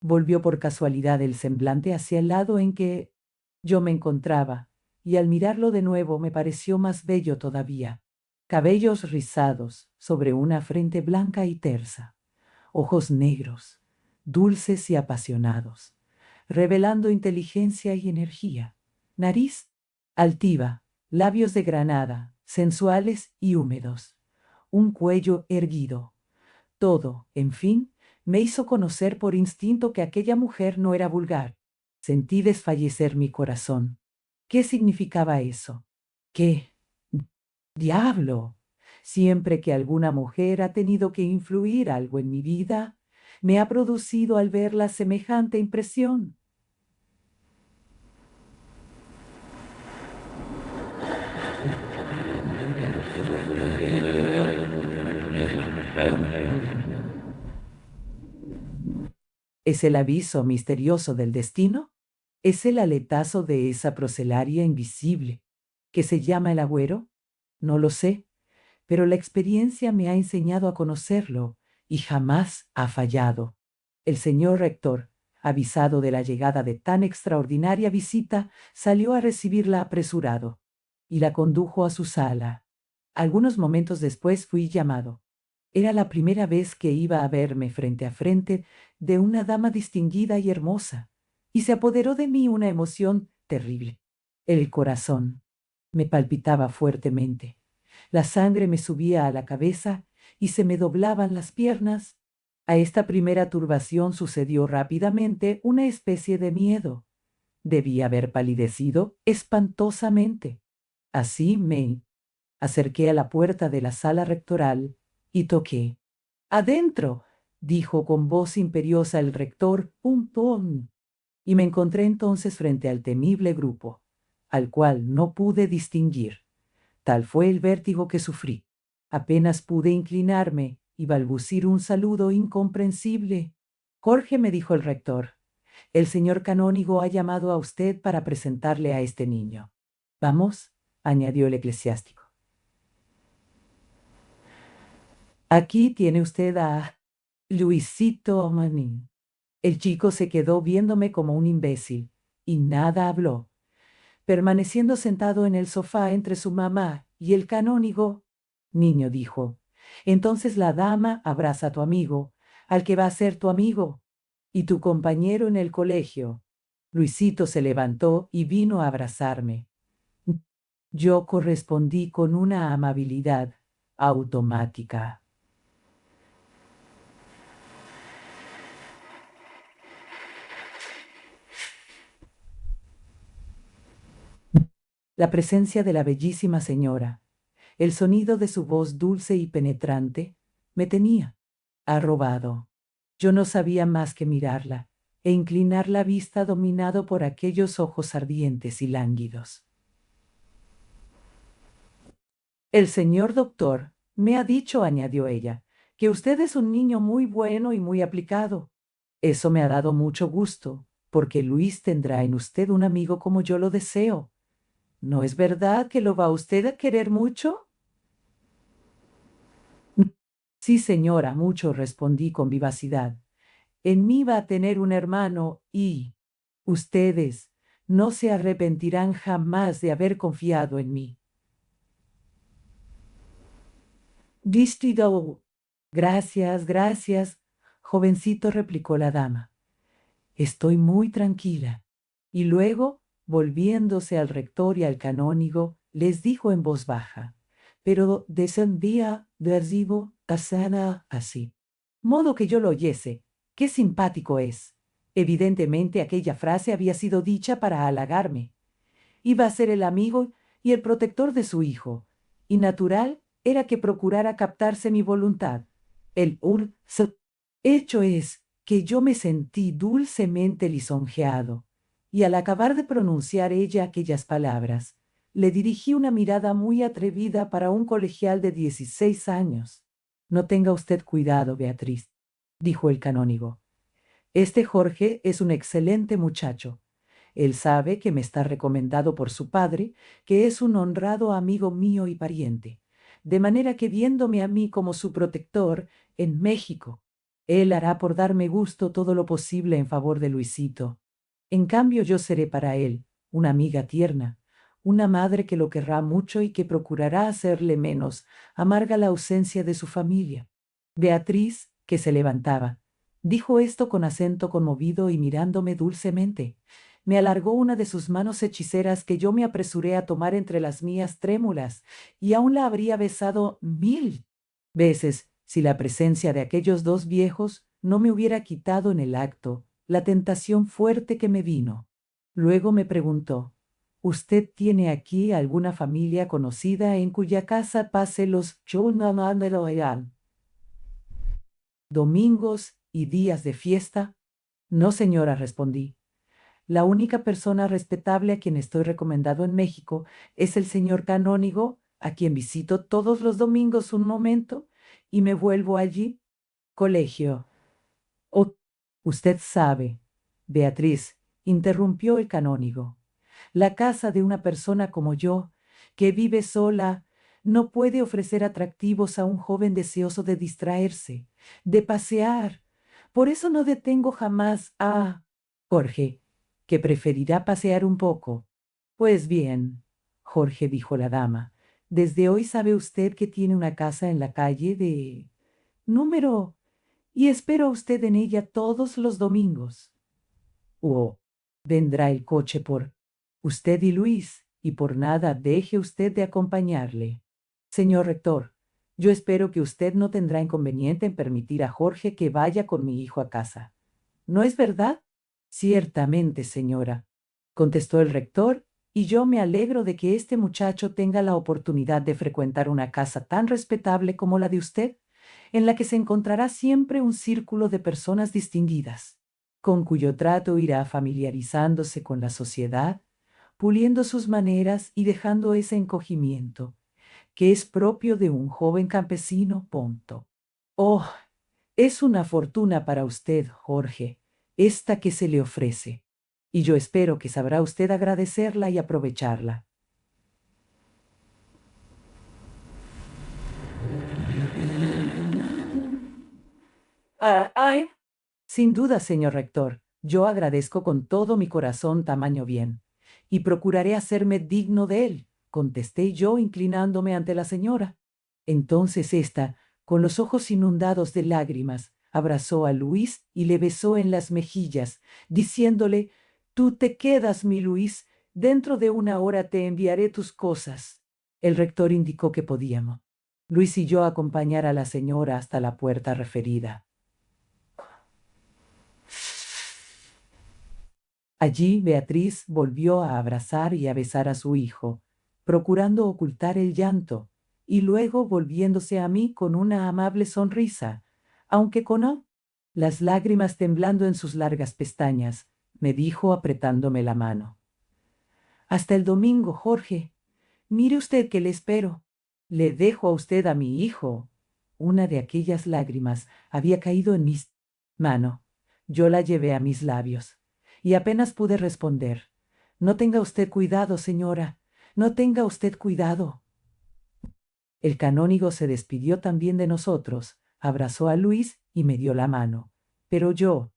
Volvió por casualidad el semblante hacia el lado en que yo me encontraba, y al mirarlo de nuevo me pareció más bello todavía. Cabellos rizados sobre una frente blanca y tersa, ojos negros, dulces y apasionados, revelando inteligencia y energía. Nariz altiva, labios de granada, sensuales y húmedos, un cuello erguido. Todo, en fin, me hizo conocer por instinto que aquella mujer no era vulgar. Sentí desfallecer mi corazón. ¿Qué significaba eso? ¿Qué? ¡Diablo! Siempre que alguna mujer ha tenido que influir algo en mi vida, me ha producido al verla semejante impresión. ¿Es el aviso misterioso del destino? ¿Es el aletazo de esa procelaria invisible que se llama el agüero? No lo sé, pero la experiencia me ha enseñado a conocerlo y jamás ha fallado. El señor rector, avisado de la llegada de tan extraordinaria visita, salió a recibirla apresurado y la condujo a su sala. Algunos momentos después fui llamado. Era la primera vez que iba a verme frente a frente de una dama distinguida y hermosa, y se apoderó de mí una emoción terrible. El corazón me palpitaba fuertemente, la sangre me subía a la cabeza y se me doblaban las piernas. A esta primera turbación sucedió rápidamente una especie de miedo. Debí haber palidecido espantosamente. Así me acerqué a la puerta de la sala rectoral y toqué. «Adentro», dijo con voz imperiosa el rector, «pum, pum». Y me encontré entonces frente al temible grupo, al cual no pude distinguir. Tal fue el vértigo que sufrí. Apenas pude inclinarme y balbucir un saludo incomprensible. «Jorge», me dijo el rector, «el señor canónigo ha llamado a usted para presentarle a este niño». «Vamos», añadió el eclesiástico. «Aquí tiene usted a Luisito Manín». El chico se quedó viéndome como un imbécil y nada habló, permaneciendo sentado en el sofá entre su mamá y el canónigo. «Niño», dijo, «entonces la dama abraza a tu amigo, al que va a ser tu amigo, y tu compañero en el colegio». Luisito se levantó y vino a abrazarme. Yo correspondí con una amabilidad automática. La presencia de la bellísima señora, el sonido de su voz dulce y penetrante, me tenía arrobado. Yo no sabía más que mirarla e inclinar la vista dominado por aquellos ojos ardientes y lánguidos. «El señor doctor me ha dicho», añadió ella, «que usted es un niño muy bueno y muy aplicado. Eso me ha dado mucho gusto, porque Luis tendrá en usted un amigo como yo lo deseo. ¿No es verdad que lo va usted a querer mucho?» «Sí, señora, mucho», respondí con vivacidad. «En mí va a tener un hermano y ustedes no se arrepentirán jamás de haber confiado en mí». «Distido». «Gracias, gracias», jovencito, replicó la dama. «Estoy muy tranquila». Y luego, volviéndose al rector y al canónigo, les dijo en voz baja, pero descendía versivo casana así, modo que yo lo oyese. «Qué simpático es». Evidentemente aquella frase había sido dicha para halagarme. Iba a ser el amigo y el protector de su hijo, y natural era que procurara captarse mi voluntad. Hecho es que yo me sentí dulcemente lisonjeado, y al acabar de pronunciar ella aquellas palabras, le dirigí una mirada muy atrevida para un colegial de 16 años. «No tenga usted cuidado, Beatriz», dijo el canónigo. «Este Jorge es un excelente muchacho. Él sabe que me está recomendado por su padre, que es un honrado amigo mío y pariente, de manera que viéndome a mí como su protector en México Él hará por darme gusto todo lo posible en favor de Luisito. En cambio yo seré para él una amiga tierna, una madre que lo querrá mucho y que procurará hacerle menos amarga la ausencia de su familia. Beatriz, que se levantaba, dijo esto con acento conmovido y mirándome dulcemente. Me alargó una de sus manos hechiceras que yo me apresuré a tomar entre las mías trémulas, y aún la habría besado 1000 veces si la presencia de aquellos dos viejos no me hubiera quitado en el acto la tentación fuerte que me vino. Luego me preguntó, ¿usted tiene aquí alguna familia conocida en cuya casa pase los domingos y días de fiesta? No, señora, respondí. La única persona respetable a quien estoy recomendado en México es el señor canónigo, a quien visito todos los domingos un momento y me vuelvo allí. Colegio. Oh, usted sabe, Beatriz, interrumpió el canónigo. La casa de una persona como yo, que vive sola, no puede ofrecer atractivos a un joven deseoso de distraerse, de pasear. Por eso no detengo jamás a Jorge, que preferirá pasear un poco. Pues bien, Jorge, dijo la dama, desde hoy sabe usted que tiene una casa en la calle de número y espero a usted en ella todos los domingos. O vendrá el coche por usted y Luis, y por nada deje usted de acompañarle. Señor rector, yo espero que usted no tendrá inconveniente en permitir a Jorge que vaya con mi hijo a casa. ¿No es verdad? Ciertamente, señora, contestó el rector, y yo me alegro de que este muchacho tenga la oportunidad de frecuentar una casa tan respetable como la de usted, en la que se encontrará siempre un círculo de personas distinguidas, con cuyo trato irá familiarizándose con la sociedad, puliendo sus maneras y dejando ese encogimiento que es propio de un joven campesino. Punto. Oh, es una fortuna para usted, Jorge, esta que se le ofrece, y yo espero que sabrá usted agradecerla y aprovecharla. Ay. Sin duda, señor rector, yo agradezco con todo mi corazón tamaño bien, y procuraré hacerme digno de él, contesté yo inclinándome ante la señora. Entonces ésta, con los ojos inundados de lágrimas, abrazó a Luis y le besó en las mejillas, diciéndole, «Tú te quedas, mi Luis, dentro de una hora te enviaré tus cosas». El rector indicó que podíamos, Luis y yo, acompañar a la señora hasta la puerta referida. Allí Beatriz volvió a abrazar y a besar a su hijo, procurando ocultar el llanto, y luego volviéndose a mí con una amable sonrisa, aunque con las lágrimas temblando en sus largas pestañas, me dijo apretándome la mano. Hasta el domingo, Jorge. Mire usted que le espero. Le dejo a usted a mi hijo. Una de aquellas lágrimas había caído en mis mano. Yo la llevé a mis labios y apenas pude responder. No tenga usted cuidado, señora. No tenga usted cuidado. El canónigo se despidió también de nosotros, abrazó a Luis y me dio la mano. Pero yo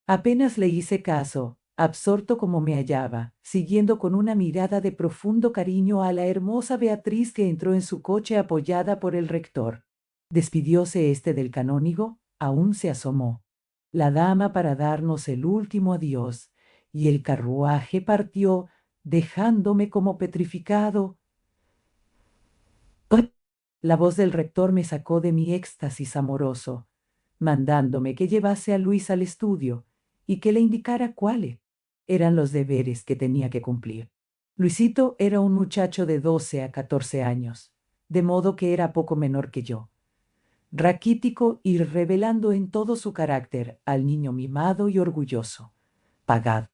apenas le hice caso, absorto como me hallaba, siguiendo con una mirada de profundo cariño a la hermosa Beatriz que entró en su coche apoyada por el rector. Despidióse éste del canónigo, aún se asomó la dama para darnos el último adiós, y el carruaje partió, dejándome como petrificado. La voz del rector me sacó de mi éxtasis amoroso, mandándome que llevase a Luis al estudio y que le indicara cuáles eran los deberes que tenía que cumplir. Luisito era un muchacho de 12 a 14 años, de modo que era poco menor que yo, raquítico y revelando en todo su carácter al niño mimado y orgulloso, pagado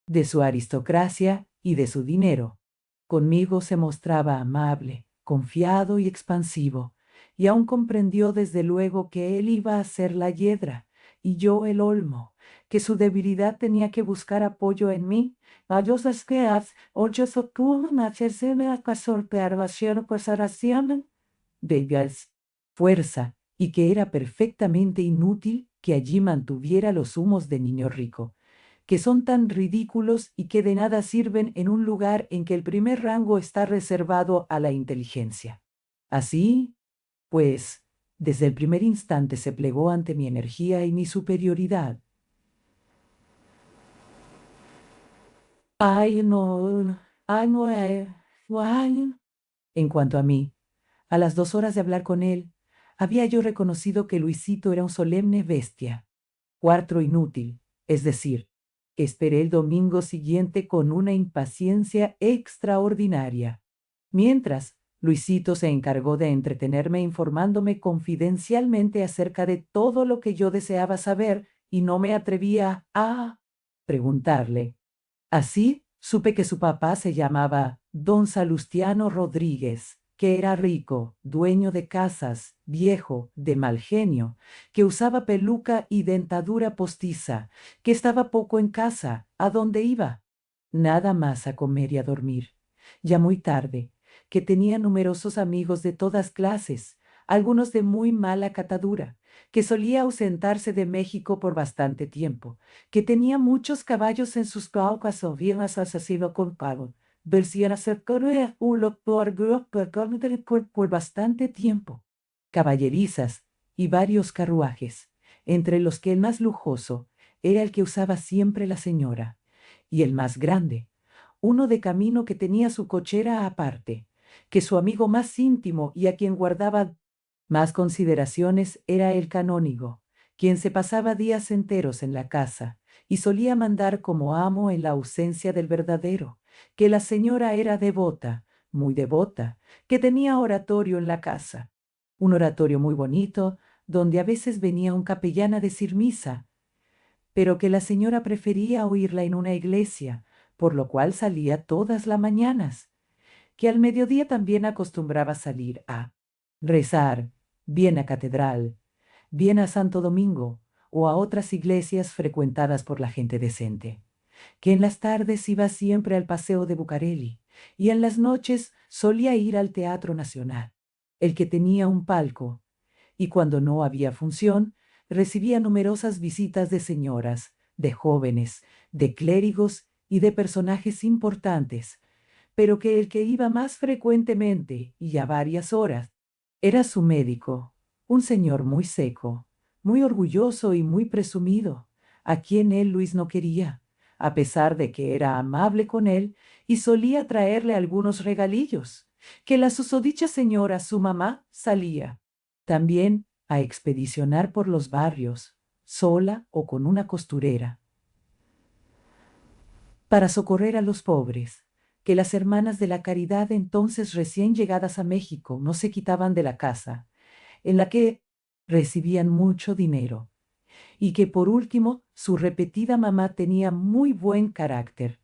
de su aristocracia y de su dinero. Conmigo se mostraba amable, confiado y expansivo, y aún comprendió desde luego que él iba a ser la hiedra y yo el olmo, que su debilidad tenía que buscar apoyo en mí. Bellas fuerza, y que era perfectamente inútil que allí mantuviera los humos de niño rico, que son tan ridículos y que de nada sirven en un lugar en que el primer rango está reservado a la inteligencia. Así, pues, desde el primer instante se plegó ante mi energía y mi superioridad. Ay, no, ay, no, ay. En cuanto a mí, a las 2 horas de hablar con él, había yo reconocido que Luisito era un solemne bestia, cuarto inútil, es decir, esperé el domingo siguiente con una impaciencia extraordinaria. Mientras, Luisito se encargó de entretenerme informándome confidencialmente acerca de todo lo que yo deseaba saber y no me atrevía a preguntarle. Así, supe que su papá se llamaba Don Salustiano Rodríguez, que era rico, dueño de casas, viejo, de mal genio, que usaba peluca y dentadura postiza, que estaba poco en casa, a donde iba, nada más a comer y a dormir, ya muy tarde, que tenía numerosos amigos de todas clases, algunos de muy mala catadura, que solía ausentarse de México por bastante tiempo, que tenía muchos caballos en sus caucas o bien asesino con pago, versión acerca uno por bastante tiempo, caballerizas y varios carruajes, entre los que el más lujoso era el que usaba siempre la señora, y el más grande, uno de camino que tenía su cochera aparte, que su amigo más íntimo y a quien guardaba más consideraciones era el canónigo, quien se pasaba días enteros en la casa y solía mandar como amo en la ausencia del verdadero, que la señora era devota, muy devota, que tenía oratorio en la casa, un oratorio muy bonito, donde a veces venía un capellán a decir misa, pero que la señora prefería oírla en una iglesia, por lo cual salía todas las mañanas, que al mediodía también acostumbraba salir a rezar, bien a catedral, bien a Santo Domingo o a otras iglesias frecuentadas por la gente decente, que en las tardes iba siempre al Paseo de Bucareli y en las noches solía ir al Teatro Nacional, el que tenía un palco, y cuando no había función, recibía numerosas visitas de señoras, de jóvenes, de clérigos y de personajes importantes, pero que el que iba más frecuentemente y a varias horas era su médico, un señor muy seco, muy orgulloso y muy presumido, a quien él Luis no quería, a pesar de que era amable con él y solía traerle algunos regalillos, que la susodicha señora, su mamá, salía también a expedicionar por los barrios, sola o con una costurera, para socorrer a los pobres, que las hermanas de la caridad entonces recién llegadas a México no se quitaban de la casa, en la que recibían mucho dinero, y que por último su repetida mamá tenía muy buen carácter,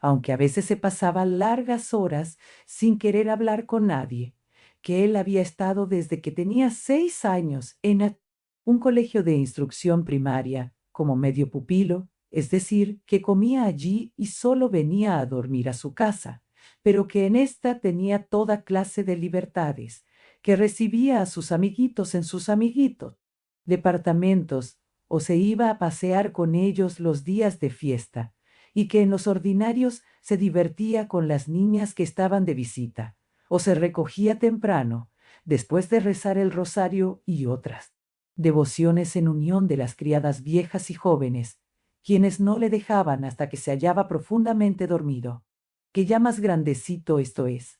aunque a veces se pasaba largas horas sin querer hablar con nadie, que él había estado desde que tenía 6 años en un colegio de instrucción primaria como medio pupilo, es decir, que comía allí y solo venía a dormir a su casa, pero que en ésta tenía toda clase de libertades, que recibía a sus amiguitos en sus amiguitos, departamentos, o se iba a pasear con ellos los días de fiesta, y que en los ordinarios se divertía con las niñas que estaban de visita, o se recogía temprano, después de rezar el rosario y otras devociones en unión de las criadas viejas y jóvenes, quienes no le dejaban hasta que se hallaba profundamente dormido, que ya más grandecito esto es,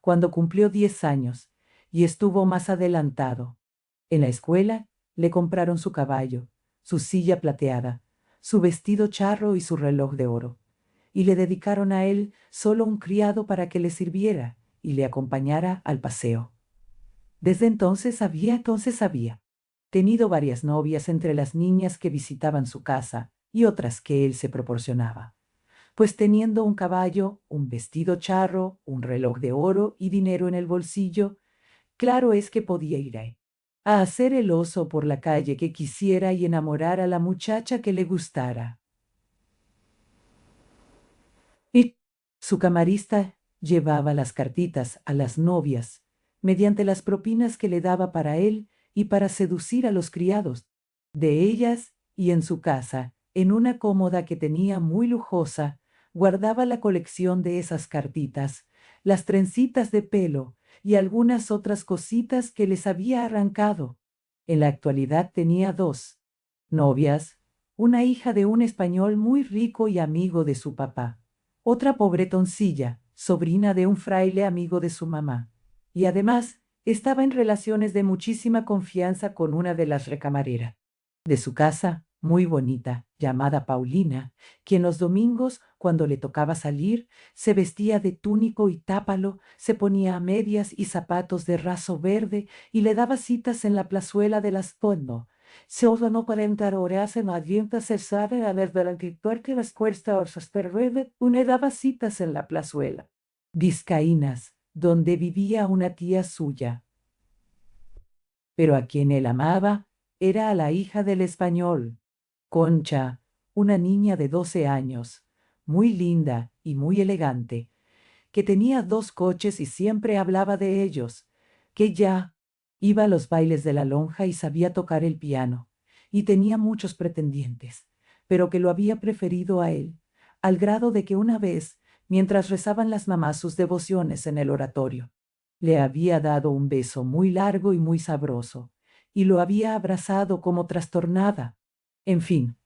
cuando cumplió 10 años y estuvo más adelantado. En la escuela le compraron su caballo, su silla plateada, su vestido charro y su reloj de oro, y le dedicaron a él solo un criado para que le sirviera y le acompañara al paseo. Desde entonces había tenido varias novias entre las niñas que visitaban su casa y otras que él se proporcionaba, pues teniendo un caballo, un vestido charro, un reloj de oro y dinero en el bolsillo, claro es que podía ir a hacer el oso por la calle que quisiera y enamorar a la muchacha que le gustara. Y su camarista llevaba las cartitas a las novias mediante las propinas que le daba para él y para seducir a los criados, De ellas, y en su casa, en una cómoda que tenía muy lujosa, guardaba la colección de esas cartitas, las trencitas de pelo y algunas otras cositas que les había arrancado. En la actualidad tenía dos novias, una hija de un español muy rico y amigo de su papá, otra pobretoncilla, sobrina de un fraile amigo de su mamá, y además estaba en relaciones de muchísima confianza con una de las recamareras de su casa, muy bonita, llamada Paulina, quien los domingos, cuando le tocaba salir, se vestía de túnico y tápalo, se ponía a medias y zapatos de raso verde y le daba citas en la plazuela de las Fondo. Se ordenó 40 horas en la dienta cesare a ver durante que las cuestas perverde, une daba citas en la plazuela vizcaínas, donde vivía una tía suya, pero a quien él amaba era a la hija del español, Concha, una niña de 12 años, muy linda y muy elegante, que tenía 2 coches y siempre hablaba de ellos, que ya iba a los bailes de la lonja y sabía tocar el piano, y tenía muchos pretendientes, pero que lo había preferido a él, al grado de que una vez, mientras rezaban las mamás sus devociones en el oratorio, le había dado un beso muy largo y muy sabroso, y lo había abrazado como trastornada. En fin,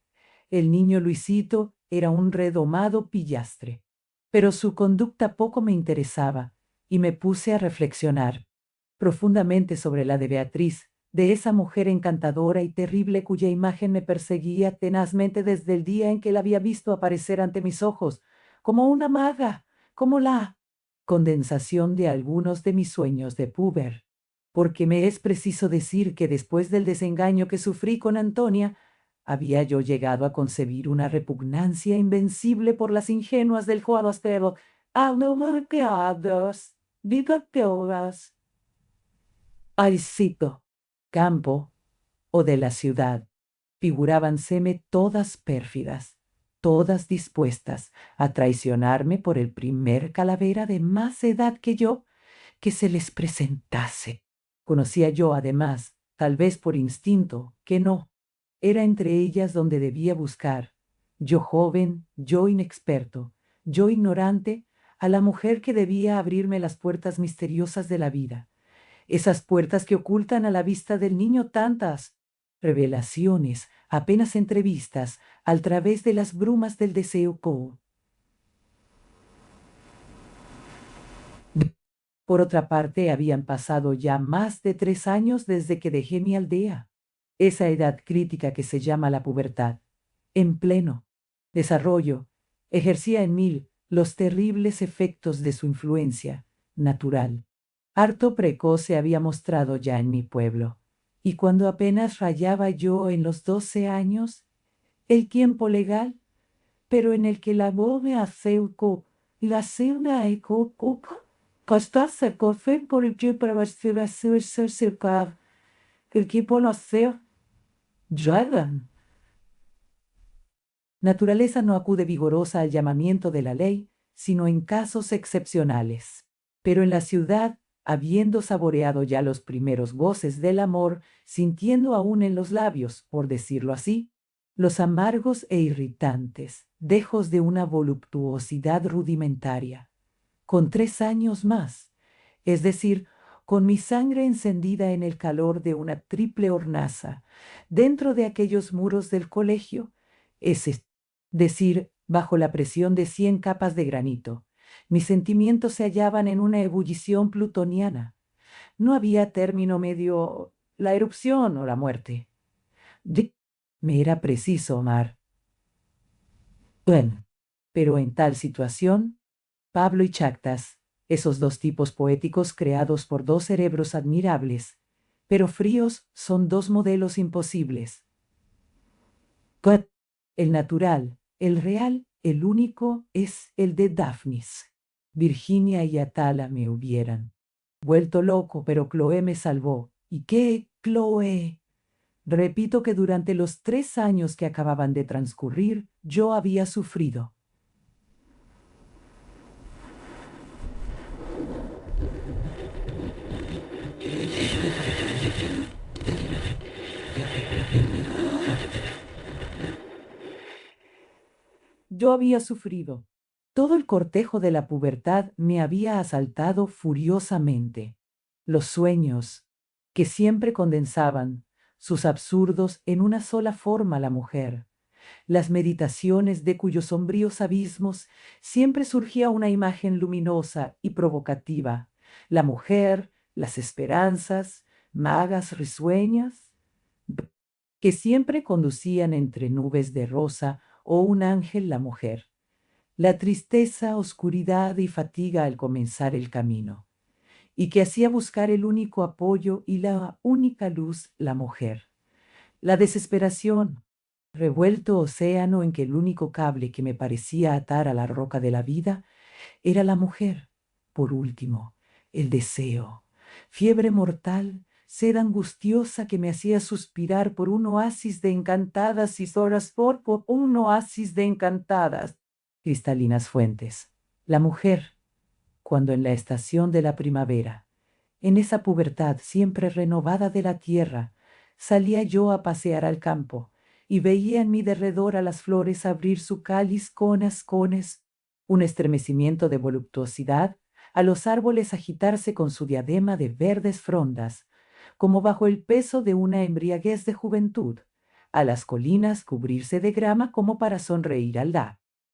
el niño Luisito era un redomado pillastre, pero su conducta poco me interesaba, y me puse a reflexionar profundamente sobre la de Beatriz, de esa mujer encantadora y terrible cuya imagen me perseguía tenazmente desde el día en que la había visto aparecer ante mis ojos, como una maga, como la condensación de algunos de mis sueños de puber. Porque me es preciso decir que después del desengaño que sufrí con Antonia, había yo llegado a concebir una repugnancia invencible por las ingenuas del juego anumerqueados, bigoteoras, alcito, campo o de la ciudad. Figurábanseme todas pérfidas, todas dispuestas a traicionarme por el primer calavera de más edad que yo que se les presentase. Conocía yo, además, tal vez por instinto, que no. Era entre ellas donde debía buscar, yo joven, yo inexperto, yo ignorante, a la mujer que debía abrirme las puertas misteriosas de la vida, esas puertas que ocultan a la vista del niño tantas revelaciones, apenas entrevistas, al través de las brumas del deseo. Por otra parte, habían pasado ya más de 3 años desde que dejé mi aldea, esa edad crítica que se llama la pubertad, en pleno desarrollo, ejercía en mí los terribles efectos de su influencia natural. Harto precoz se había mostrado ya en mi pueblo, y cuando apenas rayaba yo en los 12 años, el tiempo legal, pero en el que la voz me aceuco, la cena eco, Costasse café por el que para cercar el que por hacer Jordan. Naturaleza no acude vigorosa al llamamiento de la ley, sino en casos excepcionales. Pero en la ciudad, habiendo saboreado ya los primeros goces del amor, sintiendo aún en los labios, por decirlo así, los amargos e irritantes dejos de una voluptuosidad rudimentaria, con 3 años más, es decir, con mi sangre encendida en el calor de una triple hornaza, dentro de aquellos muros del colegio, es decir, bajo la presión de 100 capas de granito, mis sentimientos se hallaban en una ebullición plutoniana. No había término medio, la erupción o la muerte. Me era preciso amar. Bueno, pero en tal situación, Pablo y Chactas, esos 2 tipos poéticos creados por 2 cerebros admirables, pero fríos, son 2 modelos imposibles. El natural, el real, el único es el de Daphnis. Virginia y Atala me hubieran vuelto loco, pero Chloé me salvó. ¿Y qué, Chloé? Repito que durante los 3 años que acababan de transcurrir, yo había sufrido. Yo había sufrido. Todo el cortejo de la pubertad me había asaltado furiosamente. Los sueños, que siempre condensaban sus absurdos en una sola forma la mujer, las meditaciones de cuyos sombríos abismos siempre surgía una imagen luminosa y provocativa, la mujer, las esperanzas, magas risueñas, que siempre conducían entre nubes de rosa o un ángel la mujer, la tristeza, oscuridad y fatiga al comenzar el camino, y que hacía buscar el único apoyo y la única luz la mujer, la desesperación, revuelto océano en que el único cable que me parecía atar a la roca de la vida era la mujer. Por último, el deseo, fiebre mortal, sed angustiosa que me hacía suspirar por un oasis de encantadas y horas por un oasis de encantadas, cristalinas fuentes. La mujer, cuando en la estación de la primavera, en esa pubertad siempre renovada de la tierra, salía yo a pasear al campo y veía en mi derredor a las flores abrir su cáliz cones, un estremecimiento de voluptuosidad, a los árboles agitarse con su diadema de verdes frondas, como bajo el peso de una embriaguez de juventud, a las colinas cubrirse de grama como para sonreír al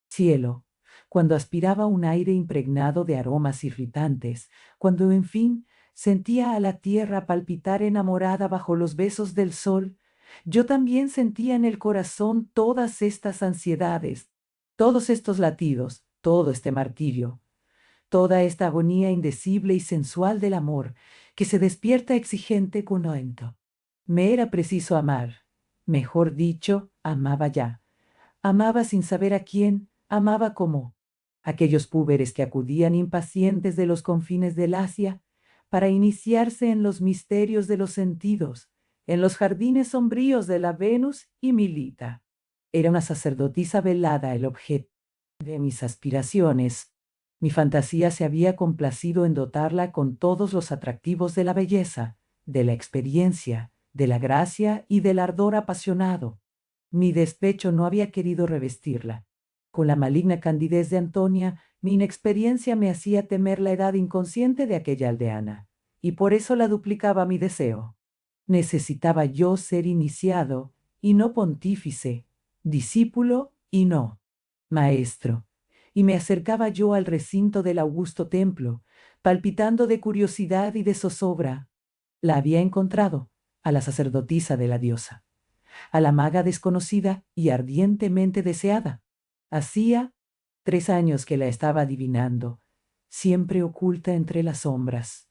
cielo, cuando aspiraba un aire impregnado de aromas irritantes, cuando en fin sentía a la tierra palpitar enamorada bajo los besos del sol, yo también sentía en el corazón todas estas ansiedades, todos estos latidos, todo este martirio, toda esta agonía indecible y sensual del amor que se despierta exigente con ahento. Me era preciso amar, mejor dicho, amaba ya. Amaba sin saber a quién, amaba como aquellos púberes que acudían impacientes de los confines del Asia para iniciarse en los misterios de los sentidos, en los jardines sombríos de la Venus y Milita. Era una sacerdotisa velada el objeto de mis aspiraciones. Mi fantasía se había complacido en dotarla con todos los atractivos de la belleza, de la experiencia, de la gracia y del ardor apasionado. Mi despecho no había querido revestirla. Con la maligna candidez de Antonia, mi inexperiencia me hacía temer la edad inconsciente de aquella aldeana, y por eso la duplicaba mi deseo. Necesitaba yo ser iniciado, y no pontífice, discípulo y no maestro, y me acercaba yo al recinto del augusto templo, palpitando de curiosidad y de zozobra. La había encontrado, a la sacerdotisa de la diosa, a la maga desconocida y ardientemente deseada. Hacía 3 años que la estaba adivinando, siempre oculta entre las sombras.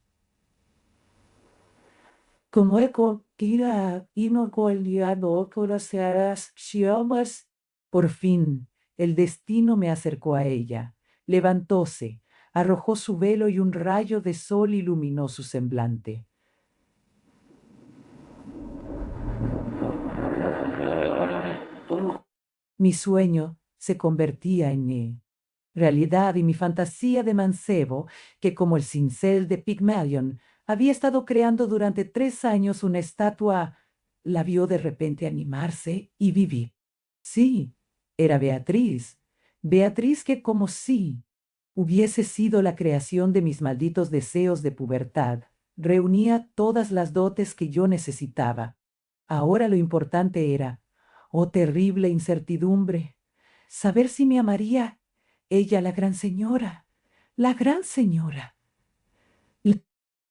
Como eco, gira, y no colgado, coraceras, siomas. Por fin, el destino me acercó a ella. Levantóse, arrojó su velo y un rayo de sol iluminó su semblante. Mi sueño se convertía en realidad y mi fantasía de mancebo, que como el cincel de Pigmalion había estado creando durante 3 años una estatua, la vio de repente animarse y vivir. Sí, era Beatriz, Beatriz que como si hubiese sido la creación de mis malditos deseos de pubertad, reunía todas las dotes que yo necesitaba. Ahora lo importante era, oh terrible incertidumbre, saber si me amaría ella, la gran señora, la gran señora. La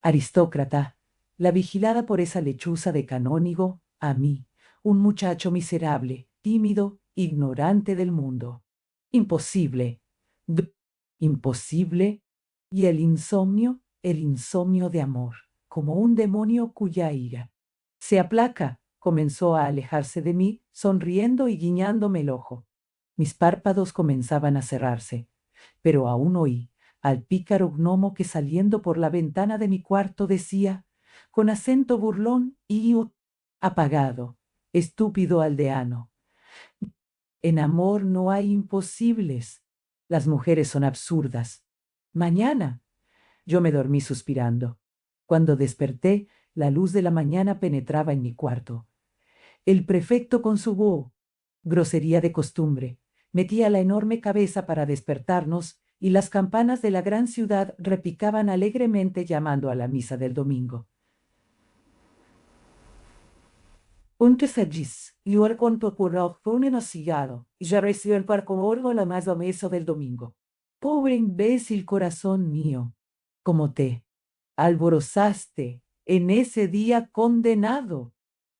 aristócrata, la vigilada por esa lechuza de canónigo, a mí, un muchacho miserable, tímido, ignorante del mundo. Imposible. Imposible. Y el insomnio de amor, como un demonio cuya ira se aplaca, comenzó a alejarse de mí, sonriendo y guiñándome el ojo. Mis párpados comenzaban a cerrarse, pero aún oí al pícaro gnomo que saliendo por la ventana de mi cuarto decía, con acento burlón y apagado, estúpido aldeano: en amor no hay imposibles. Las mujeres son absurdas. Mañana. Yo me dormí suspirando. Cuando desperté, la luz de la mañana penetraba en mi cuarto. El prefecto con su grosería de costumbre, Metía la enorme cabeza para despertarnos, y las campanas de la gran ciudad repicaban alegremente llamando a la misa del domingo. Unterfegis, igual con tu curro, fue un enocillado, y ya recibió el parco orgo la más o menos del domingo. Pobre imbécil corazón mío, como te alborozaste en ese día condenado.